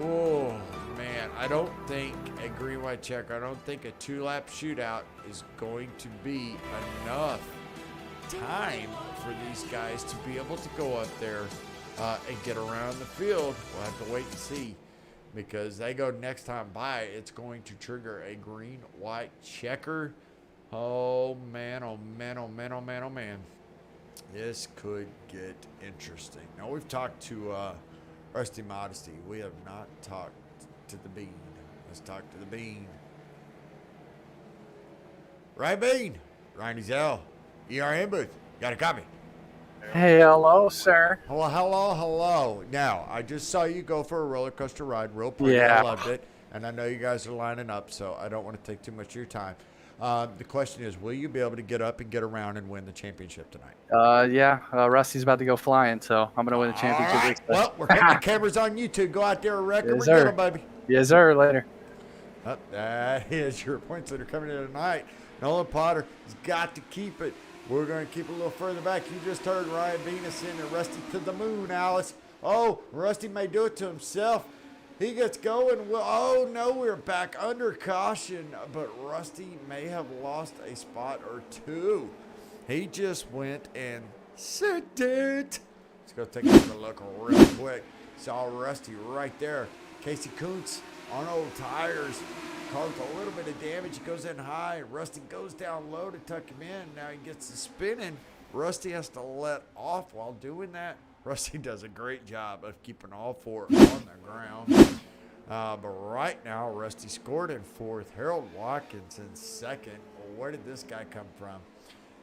oh man, I don't think a green-white checker, I don't think a 2-lap shootout is going to be enough time for these guys to be able to go up there and get around the field. We'll have to wait and see, because they go next time by, it's going to trigger a green-white checker. Oh man, oh man, oh man, oh man, oh man. This could get interesting. Now, we've talked to Rusty Modesty. We have not talked to the Bean. Let's talk to the Bean. Ryan Bean, Ryan Ezel, ERM booth. Got a copy. Hey, hello, sir. Well, hello. Now, I just saw you go for a roller coaster ride, real pretty. Yeah. I loved it, and I know you guys are lining up, so I don't want to take too much of your time. The question is, will you be able to get up and get around and win the championship tonight? Yeah, Rusty's about to go flying, so I'm gonna win the championship. All right. Well, we're putting the cameras on you two. Go out there and wreck them. Yes, We're sir. good, baby. Yes, sir. Later. That is your points that are coming in tonight. Nolan Potter has got to keep it. We're going to keep it a little further back. You just heard Ryan Venus in and Rusty to the moon, Alice. Oh, Rusty may do it to himself. He gets going. Oh, no, we're back under caution. But Rusty may have lost a spot or 2. He just went and said it. Let's go take a look real quick. Saw Rusty right there. Casey Kuntz on old tires. Caused a little bit of damage. He goes in high. Rusty goes down low to tuck him in. Now he gets to spinning. Rusty has to let off while doing that. Rusty does a great job of keeping all 4 on the ground. But right now, Rusty scored in 4th. Harold Watkins in 2nd. Well, where did this guy come from?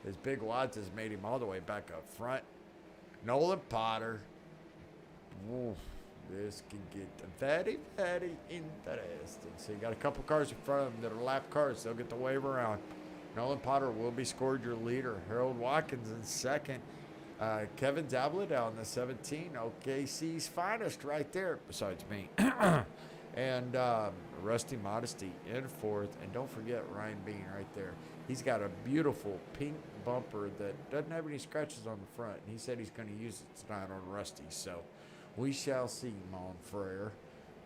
His big wads has made him all the way back up front. Nolan Potter. Oof. This can get very, very interesting. So you got a couple cars in front of them that are lap cars. They'll get the wave around. Nolan Potter will be scored your leader. Harold Watkins in 2nd. Kevin Zabladell in the 17. OKC's finest right there, besides me. And Rusty Modesty in 4th. And don't forget Ryan Bean right there. He's got a beautiful pink bumper that doesn't have any scratches on the front. And he said he's going to use it tonight on Rusty. So we shall see, Mon Frere.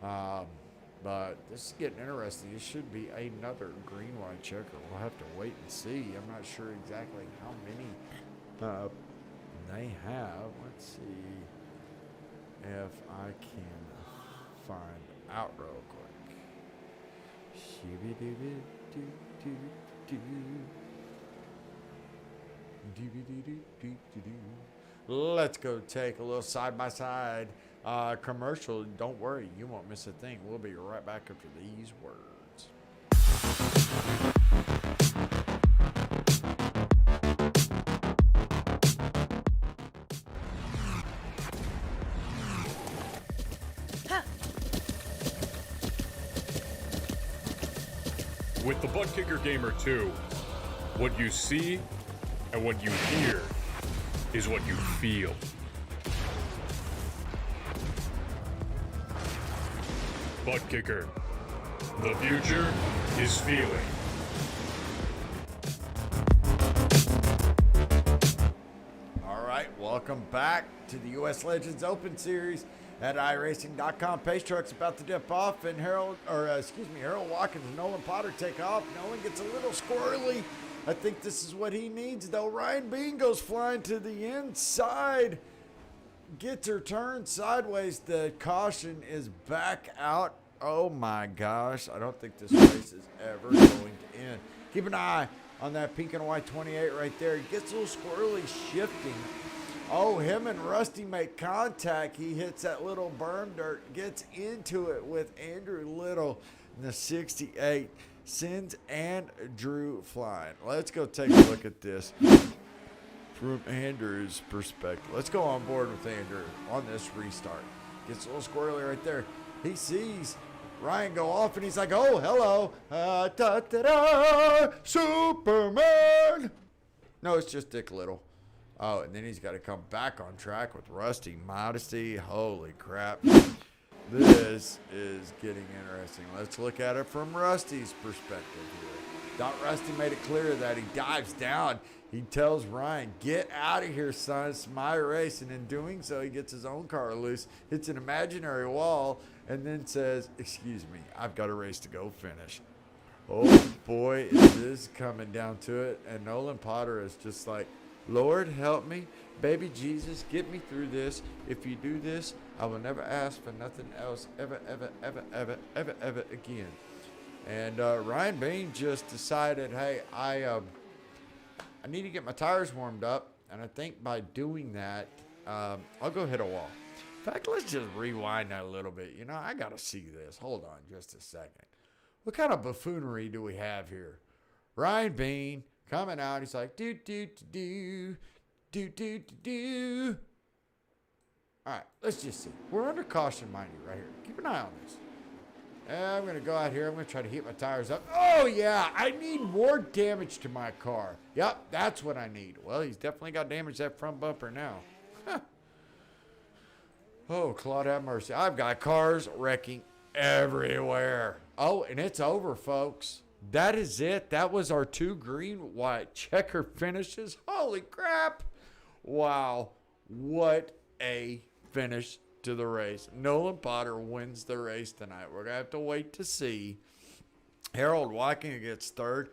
But this is getting interesting. This should be another green-white checker. We'll have to wait and see. I'm not sure exactly how many they have. Let's see if I can find out real quick. Let's go take a little side-by-side commercial. Don't worry, you won't miss a thing. We'll be right back after these words. With the Butt Kicker Gamer 2, what you see and what you hear is what you feel. Butt Kicker. The future is feeling. All right, welcome back to the U.S. Legends Open Series at iRacing.com. Pace Truck's about to dip off, and Harold Watkins and Nolan Potter take off. Nolan gets a little squirrely. I think this is what he needs, though. Ryan Bean goes flying to the inside, gets her turned sideways. The caution is back out. Oh my gosh, I don't think this race is ever going to end. Keep an eye on that pink and white 28 right there. He gets a little squirrely shifting. Oh, him and Rusty make contact. He hits that little berm dirt, gets into it with Andrew Little in the 68. Sends Andrew flying. Let's go take a look at this from Andrew's perspective. Let's go on board with Andrew on this restart. Gets a little squirrely right there. He sees Ryan go off, and he's like, oh, hello. Superman. No, it's just Dick Little. Oh, and then he's got to come back on track with Rusty Modesty. Holy crap. This is getting interesting. Let's look at it from Rusty's perspective here. Rusty made it clear that he dives down. He tells Ryan, get out of here, son. It's my race. And in doing so, he gets his own car loose, hits an imaginary wall, and then says, excuse me, I've got a race to go finish. Oh, boy, is this coming down to it. And Nolan Potter is just like, Lord, help me. Baby Jesus, get me through this. If you do this, I will never ask for nothing else ever again. And Ryan Bean just decided, hey, I need to get my tires warmed up. And I think by doing that, I'll go hit a wall. In fact, let's just rewind that a little bit. You know, I got to see this. Hold on just a second. What kind of buffoonery do we have here? Ryan Bean coming out. He's like, do. All right, let's just see. We're under caution, mind you, right here. Keep an eye on this. I'm going to go out here. I'm going to try to heat my tires up. Oh, yeah, I need more damage to my car. Yep, that's what I need. Well, he's definitely got damage to that front bumper now. Huh. Oh, Claude have mercy. I've got cars wrecking everywhere. Oh, and it's over, folks. That is it. That was our 2 green-white checker finishes. Holy crap. Wow. What a finish to the race. Nolan Potter wins the race tonight. We're going to have to wait to see. Harold Watkins gets third.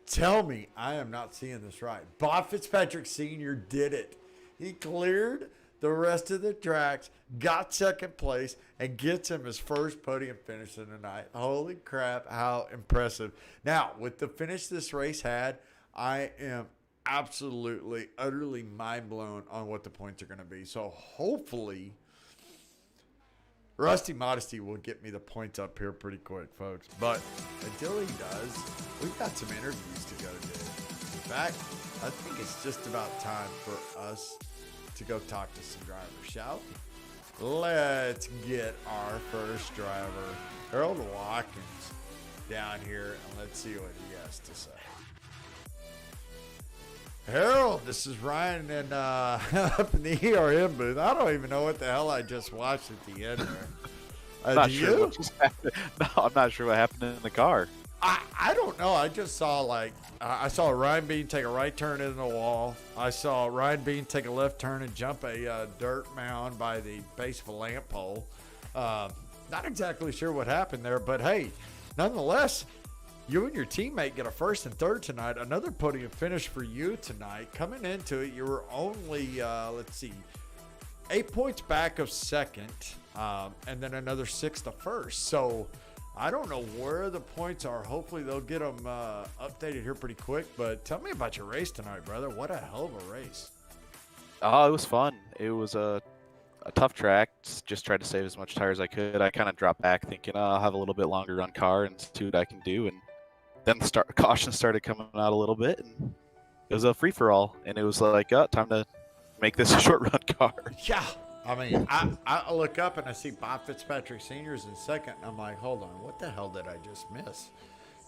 Tell me I am not seeing this right. Bob Fitzpatrick Sr. did it. He cleared the rest of the tracks, got second place, and gets him his first podium finish of the night. Holy crap, how impressive. Now, with the finish this race had, I am absolutely, utterly mind blown on what the points are going to be. So hopefully, Rusty Modesty will get me the points up here pretty quick, folks. But until he does, we've got some interviews to go do. In fact, I think it's just about time for us to go talk to some drivers, shall we? Let's get our first driver, Harold Watkins, down here, and let's see what he has to say. Harold, this is Ryan and up in the ERM booth. I don't even know what the hell I just watched at the end there. Not sure what just happened. No, I'm not sure what happened in the car. I don't know. I just saw I saw Ryan Bean take a right turn into the wall. I saw Ryan Bean take a left turn and jump a dirt mound by the base of a lamp pole. Not exactly sure what happened there, but hey, nonetheless, you and your teammate get a first and third tonight. Another podium finish for you tonight. Coming into it, you were only, 8 points back of second, and then another 6 to first. So I don't know where the points are. Hopefully they'll get them updated here pretty quick. But tell me about your race tonight, brother. What a hell of a race. Oh, it was fun. It was a tough track. Just tried to save as much tire as I could. I kind of dropped back thinking, oh, I'll have a little bit longer run car and see what I can do. And then caution started coming out a little bit, and it was a free-for-all. And it was like, oh, time to make this a short run car. Yeah. I mean, I look up and I see Bob Fitzpatrick Sr.'s in second. And I'm like, hold on, what the hell did I just miss?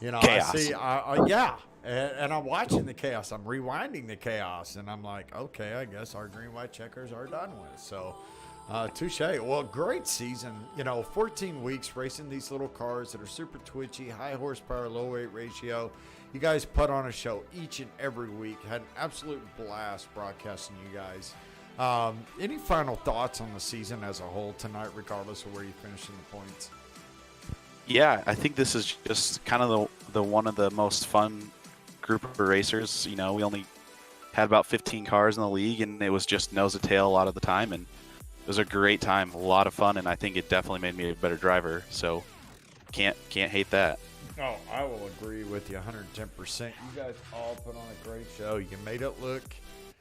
You know, Chaos. I see, yeah. And I'm watching the chaos. I'm rewinding the chaos. And I'm like, okay, I guess our green-white checkers are done with. So, touche. Well, great season. 14 weeks racing these little cars that are super twitchy, high horsepower, low weight ratio. You guys put on a show each and every week. Had an absolute blast broadcasting you guys. Any final thoughts on the season as a whole tonight, regardless of where you finish in the points? Yeah, I think this is just kind of the one of the most fun group of racers. We only had about 15 cars in the league, and it was just nose to tail a lot of the time, and it was a great time, a lot of fun, and I think it definitely made me a better driver. So can't hate that. Oh, I will agree with you 110%. You guys all put on a great show. You made it look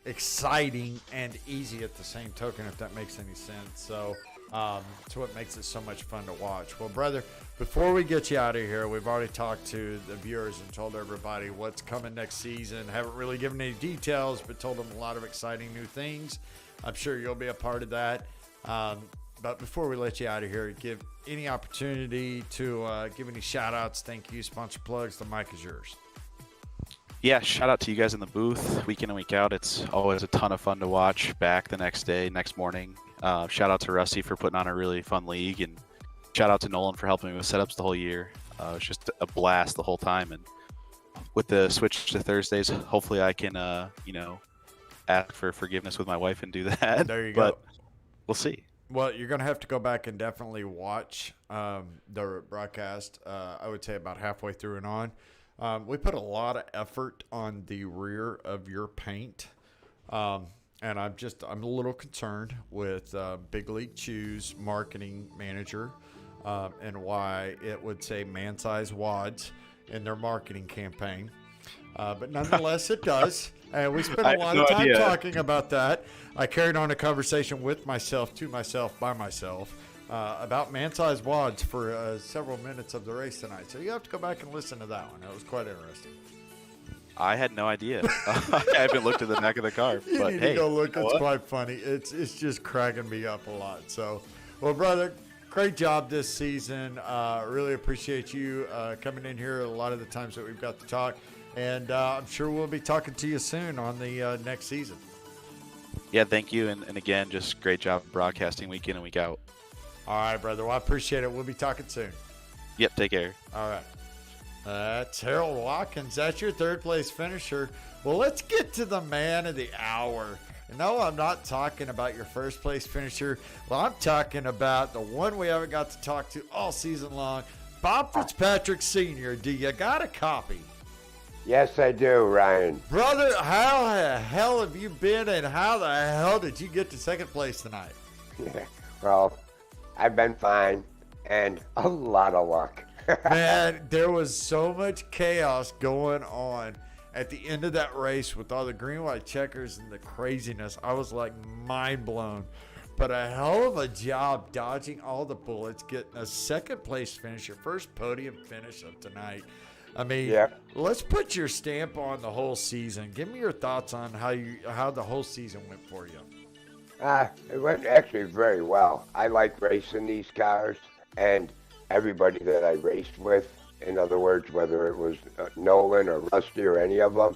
exciting and easy at the same token, if that makes any sense. So it's what makes it so much fun to watch. Well, brother, before we get you out of here, we've already talked to the viewers and told everybody what's coming next season. Haven't really given any details, but told them a lot of exciting new things. I'm sure you'll be a part of that. But before we let you out of here, give any opportunity to give any shout outs, thank you, sponsor plugs. The mic is yours. Yeah, shout out to you guys in the booth, week in and week out. It's always a ton of fun to watch back the next day, next morning. Shout out to Rusty for putting on a really fun league, and shout out to Nolan for helping me with setups the whole year. It was just a blast the whole time. And with the switch to Thursdays, hopefully I can, ask for forgiveness with my wife and do that. There you but go. We'll see. Well, you're going to have to go back and definitely watch the broadcast, I would say about halfway through and on. We put a lot of effort on the rear of your paint. And I'm a little concerned with Big League Chews marketing manager and why it would say man-size wads in their marketing campaign. But nonetheless, it does. And we spent a lot of time talking about that. I carried on a conversation with myself, by myself, about man-sized wads for several minutes of the race tonight. So you have to go back and listen to that one. That was quite interesting. I had no idea. I haven't looked at the neck of the car. You But need hey, to go look. you know It's what? quite funny. It's just cracking me up a lot. So, well, brother, great job this season. Really appreciate you coming in here a lot of the times that we've got to talk. And I'm sure we'll be talking to you soon on the next season. Yeah, thank you. And again, just great job broadcasting week in and week out. All right, brother. Well, I appreciate it. We'll be talking soon. Yep, take care. All right. That's Harold Watkins. That's your third place finisher. Well, let's get to the man of the hour. No, I'm not talking about your first place finisher. Well, I'm talking about the one we haven't got to talk to all season long, Bob Fitzpatrick Sr. Do you got a copy? Yes, I do, Ryan. Brother, how the hell have you been, and how the hell did you get to second place tonight? Well, I've been fine, and a lot of luck. Man, there was so much chaos going on at the end of that race with all the green-white checkers and the craziness. I was like mind blown. But a hell of a job dodging all the bullets, getting a second place finish, your first podium finish of tonight. I mean, Let's put your stamp on the whole season. Give me your thoughts on how the whole season went for you. It went actually very well. I like racing these cars, and everybody that I raced with, in other words, whether it was Nolan or Rusty or any of them,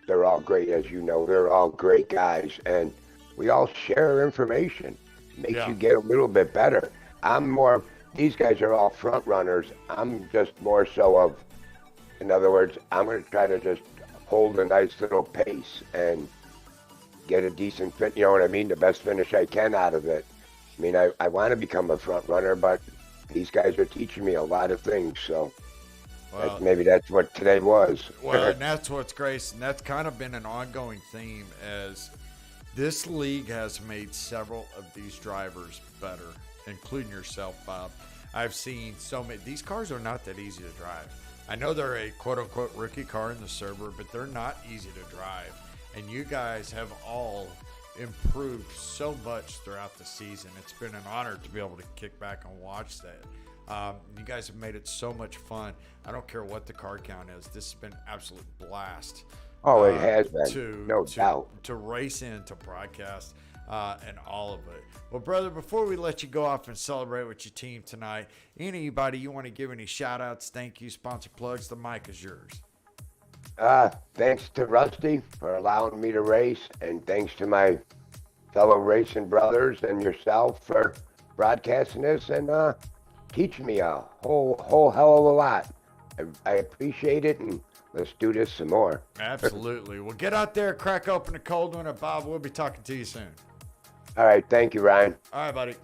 they're all great, as you know. They're all great guys, and we all share information. Makes you get a little bit better. These guys are all front runners. I'm just more so of, in other words, I'm going to try to just hold a nice little pace and get a decent fit, you know what I mean? The best finish I can out of it. I mean, I want to become a front runner, but these guys are teaching me a lot of things, so maybe that's what today was. Well, and that's what's great, and that's kind of been an ongoing theme as this league has made several of these drivers better, including yourself, Bob. I've seen so many. These cars are not that easy to drive. I know they're a quote-unquote rookie car in the server, but they're not easy to drive. And you guys have all improved so much throughout the season. It's been an honor to be able to kick back and watch that. You guys have made it so much fun. I don't care what the car count is. This has been an absolute blast. Oh, it has been, no doubt. To race in, to broadcast, and all of it. Well, brother, before we let you go off and celebrate with your team tonight, anybody you want to give any shout-outs, thank you, sponsor plugs, the mic is yours. Thanks to Rusty for allowing me to race, and thanks to my fellow racing brothers and yourself for broadcasting this and teaching me a whole hell of a lot. I appreciate it, and let's do this some more. Absolutely. Well, get out there, crack open a cold one, and Bob, we'll be talking to you soon. All right, thank you, Ryan. All right, buddy.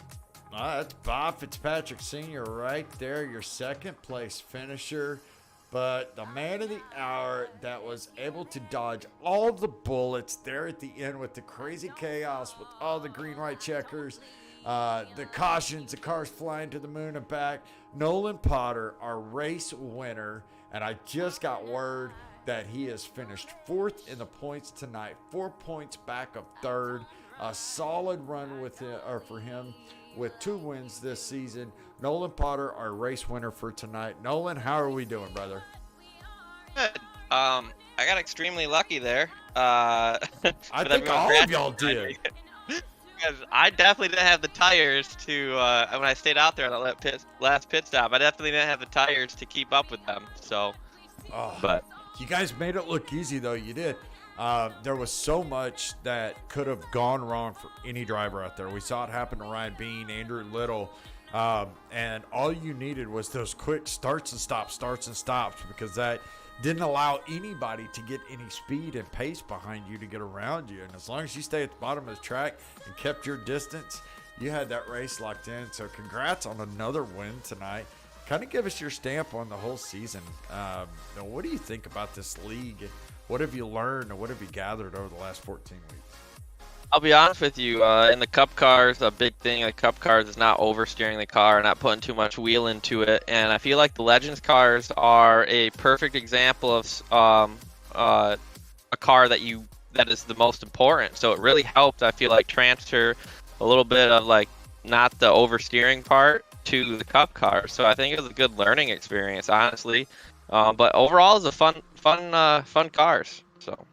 That's Bob Fitzpatrick Sr. right there, your second place finisher. But the man of the hour that was able to dodge all the bullets there at the end with the crazy chaos, with all the green-white checkers, the cautions, the cars flying to the moon and back. Nolan Potter, our race winner, and I just got word that he has finished 4th in the points tonight, 4 points back of 3rd. A solid run with him, or for him, with 2 wins this season. Nolan Potter, our race winner for tonight. Nolan, how are we doing, brother? Good. I got extremely lucky there. I think all of y'all did. Because I definitely didn't have the tires to, when I stayed out there on the last pit stop, I definitely didn't have the tires to keep up with them. So, but you guys made it look easy, though. You did. There was so much that could have gone wrong for any driver out there. We saw it happen to Ryan Bean, Andrew Little, and all you needed was those quick starts and stops, because that didn't allow anybody to get any speed and pace behind you to get around you. And as long as you stay at the bottom of the track and kept your distance, you had that race locked in. So congrats on another win tonight. Kind of give us your stamp on the whole season. What do you think about this league? What have you learned, and what have you gathered over the last 14 weeks? I'll be honest with you, in the Cup cars, a big thing in the Cup cars is not oversteering the car, not putting too much wheel into it. And I feel like the Legends cars are a perfect example of a car that is the most important. So it really helped, I feel like, transfer a little bit of like not the oversteering part to the Cup car. So I think it was a good learning experience, honestly. But overall, it's a fun cars. So.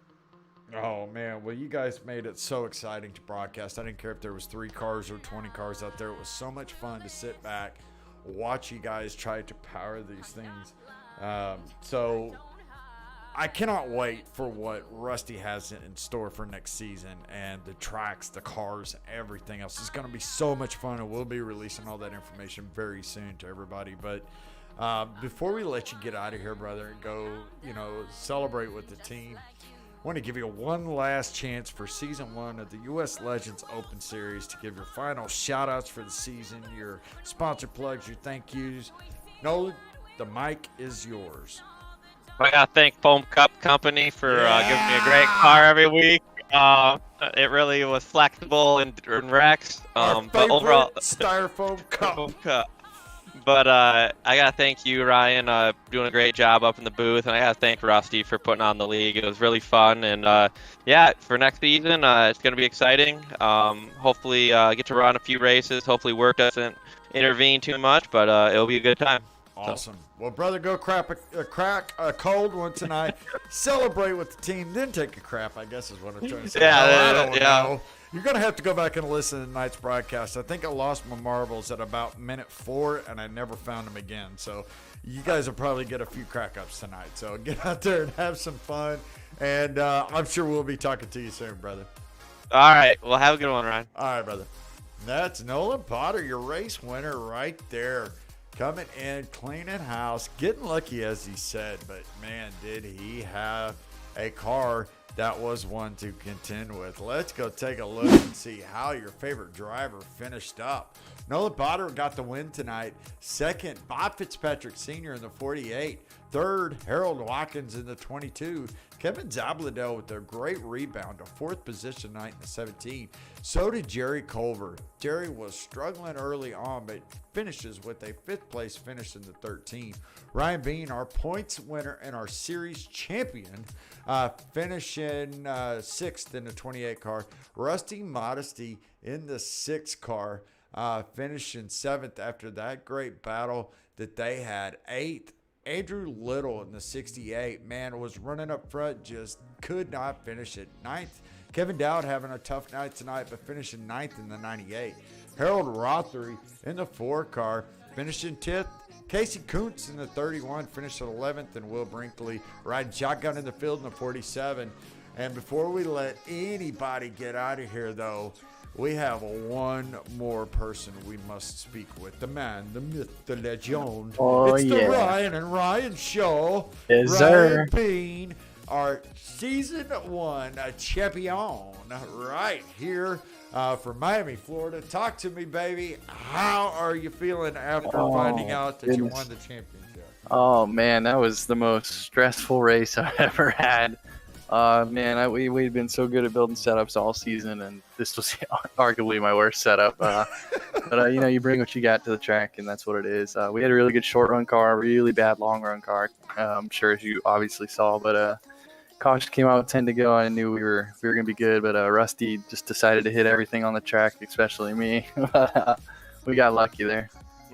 Oh man, well you guys made it so exciting to broadcast. I didn't care if there was 3 cars or 20 cars out there. It was so much fun to sit back, watch you guys try to power these things. So I cannot wait for what Rusty has in store for next season, and the tracks, the cars, everything else. It's going to be so much fun, and we'll be releasing all that information very soon to everybody. But before we let you get out of here, brother, and go, celebrate with the team, I want to give you one last chance for Season 1 of the U.S. Legends Open Series to give your final shout-outs for the season, your sponsor plugs, your thank yous. Nolan, the mic is yours. I got to thank Foam Cup Company for giving me a great car every week. It really was flexible and wrecks. But overall, Styrofoam Cup. But I gotta thank you, Ryan, doing a great job up in the booth, and I gotta thank Rusty for putting on the league. It was really fun, and for next season, it's gonna be exciting. Hopefully, get to run a few races. Hopefully, work doesn't intervene too much, but it'll be a good time. Awesome. Well, brother, go crack a cold one tonight. Celebrate with the team, then take a crap, I guess is what I'm trying to say. I don't know. You're going to have to go back and listen to tonight's broadcast. I think I lost my marbles at about minute 4, and I never found them again. So you guys will probably get a few crack-ups tonight. So get out there and have some fun. And I'm sure we'll be talking to you soon, brother. All right. Well, have a good one, Ryan. All right, brother. That's Nolan Potter, your race winner right there. Coming in, cleaning house, getting lucky, as he said. But, man, did he have a car that was one to contend with. Let's go take a look and see how your favorite driver finished up. Nolan Botter got the win tonight. Second, Bob Fitzpatrick Sr. in the 48. Third, Harold Watkins in the 22. Kevin Zabladell with a great rebound, a fourth position night in the 17. So did Jerry Culver. Jerry was struggling early on, but finishes with a fifth place finish in the 13. Ryan Bean, our points winner and our series champion, finishing sixth in the 28 car. Rusty Modesty in the 6 car, finishing seventh after that great battle that they had. Eighth, Andrew Little in the 68, man, was running up front, just could not finish it. Ninth, Kevin Dowd having a tough night tonight, but finishing ninth in the 98. Harold Rothery in the 4 car, finishing 10th. Casey Kuntz in the 31, finished 11th, and Will Brinkley riding shotgun in the field in the 47. And before we let anybody get out of here, though, we have one more person we must speak with. The man, the myth, the legend. Oh, it's the yeah. Ryan and Ryan Show. Yes, Ryan sir. Bean, our season 1 champion, right here from Miami, Florida. Talk to me, baby. How are you feeling after finding out that you won the championship? Oh man, that was the most stressful race I've ever had. Man, we'd been so good at building setups all season, and this was arguably my worst setup. But you know, you bring what you got to the track, and that's what it is. We had a really good short run car, really bad long run car. I'm sure as you obviously saw, but caution came out with 10 to go. I knew we were gonna be good, but Rusty just decided to hit everything on the track, especially me. We got lucky there.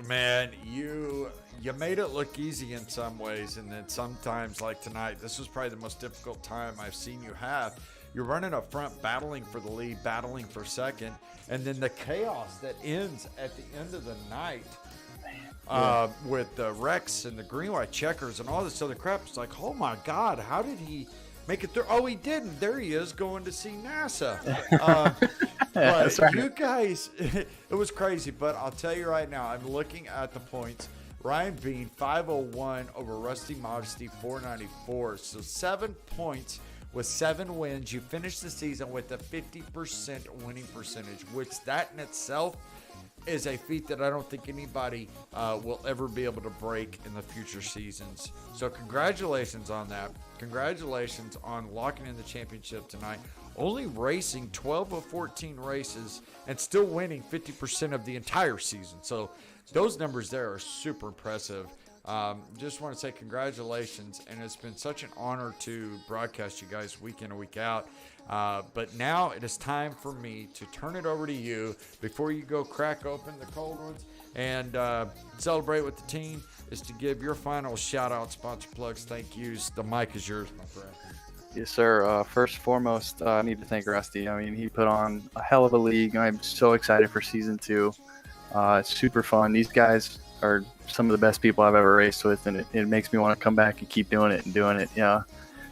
Man, you made it look easy in some ways, and then sometimes, like tonight, this was probably the most difficult time I've seen you have. You're running up front, battling for the lead, battling for second, and then the chaos that ends at the end of the night with the Rex and the green white checkers and all this other crap. It's like, oh my God, how did he make it through? Oh, he didn't. There he is going to see NASA. But That's right. you guys, it was crazy. But I'll tell you right now, I'm looking at the points. Ryan Bean, 501 over Rusty Modesty, 494. So 7 points with 7 wins. You finished the season with a 50% winning percentage, which that in itself is a feat that I don't think anybody will ever be able to break in the future seasons. So congratulations on that. Congratulations on locking in the championship tonight. Only racing 12 of 14 races and still winning 50% of the entire season. So those numbers there are super impressive. Just want to say congratulations, and it's been such an honor to broadcast you guys week in and week out. But now it is time for me to turn it over to you before you go crack open the cold ones and celebrate with the team, is to give your final shout out, sponsor plugs, thank yous. The mic is yours, my friend. Yes, sir. First and foremost, I need to thank Rusty. I mean, he put on a hell of a league. I'm so excited for season 2. It's super fun. These guys are some of the best people I've ever raced with, and it makes me want to come back and keep doing it and doing it. Yeah,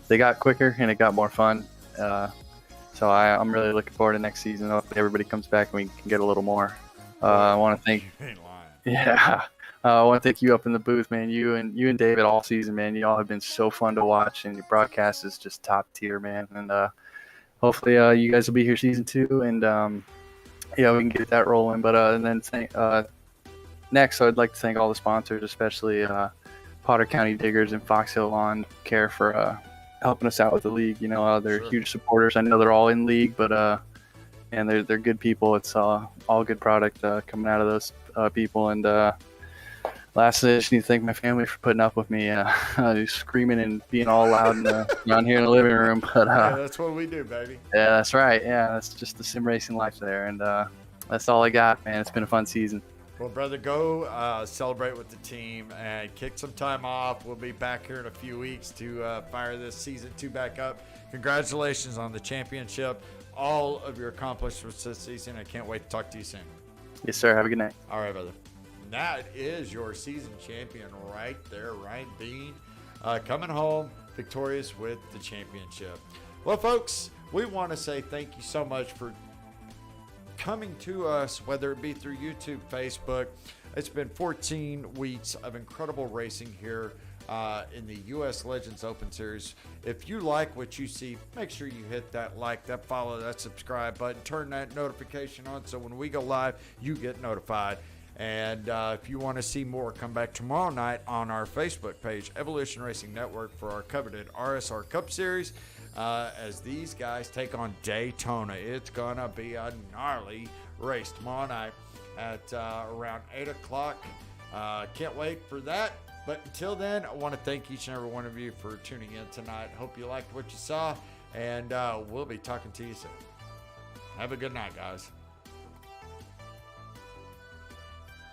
they got quicker and it got more fun. So I'm really looking forward to next season. Hopefully everybody comes back and we can get a little more. I want to thank. You ain't lying. Yeah. I want to thank you up in the booth, man. You and David all season, man. You all have been so fun to watch, and your broadcast is just top tier, man. And hopefully you guys will be here season 2, and yeah, we can get that rolling. But and then next, I'd like to thank all the sponsors, especially Potter County Diggers and Fox Hill Lawn Care for helping us out with the league. You know, they're huge supporters. I know they're all in league, but and they're good people. It's all good product coming out of those people. And lastly, I just need to thank my family for putting up with me screaming and being all loud down here in the living room. But Yeah, that's what we do, baby. yeah, that's right. Yeah, that's just the sim racing life there. And that's all I got, man. It's been a fun season. Well, brother, go celebrate with the team and kick some time off. We'll be back here in a few weeks to fire this season 2 back up. Congratulations on the championship, all of your accomplishments this season. I can't wait to talk to you soon. Yes, sir. Have a good night. All right, brother. That is your season champion right there, Ryan Bean, coming home victorious with the championship. Well, folks, we want to say thank you so much for coming to us, whether it be through YouTube, Facebook. It's been 14 weeks of incredible racing here in the U.S. Legends Open Series. If you like what you see, make sure you hit that like, that follow, that subscribe button, turn that notification on so when we go live, you get notified. And if you want to see more, come back tomorrow night on our Facebook page, Evolution Racing Network, for our coveted RSR Cup Series. As these guys take on Daytona. It's going to be a gnarly race tomorrow night at around 8 o'clock. Can't wait for that. But until then, I want to thank each and every one of you for tuning in tonight. Hope you liked what you saw, and we'll be talking to you soon. Have a good night, guys.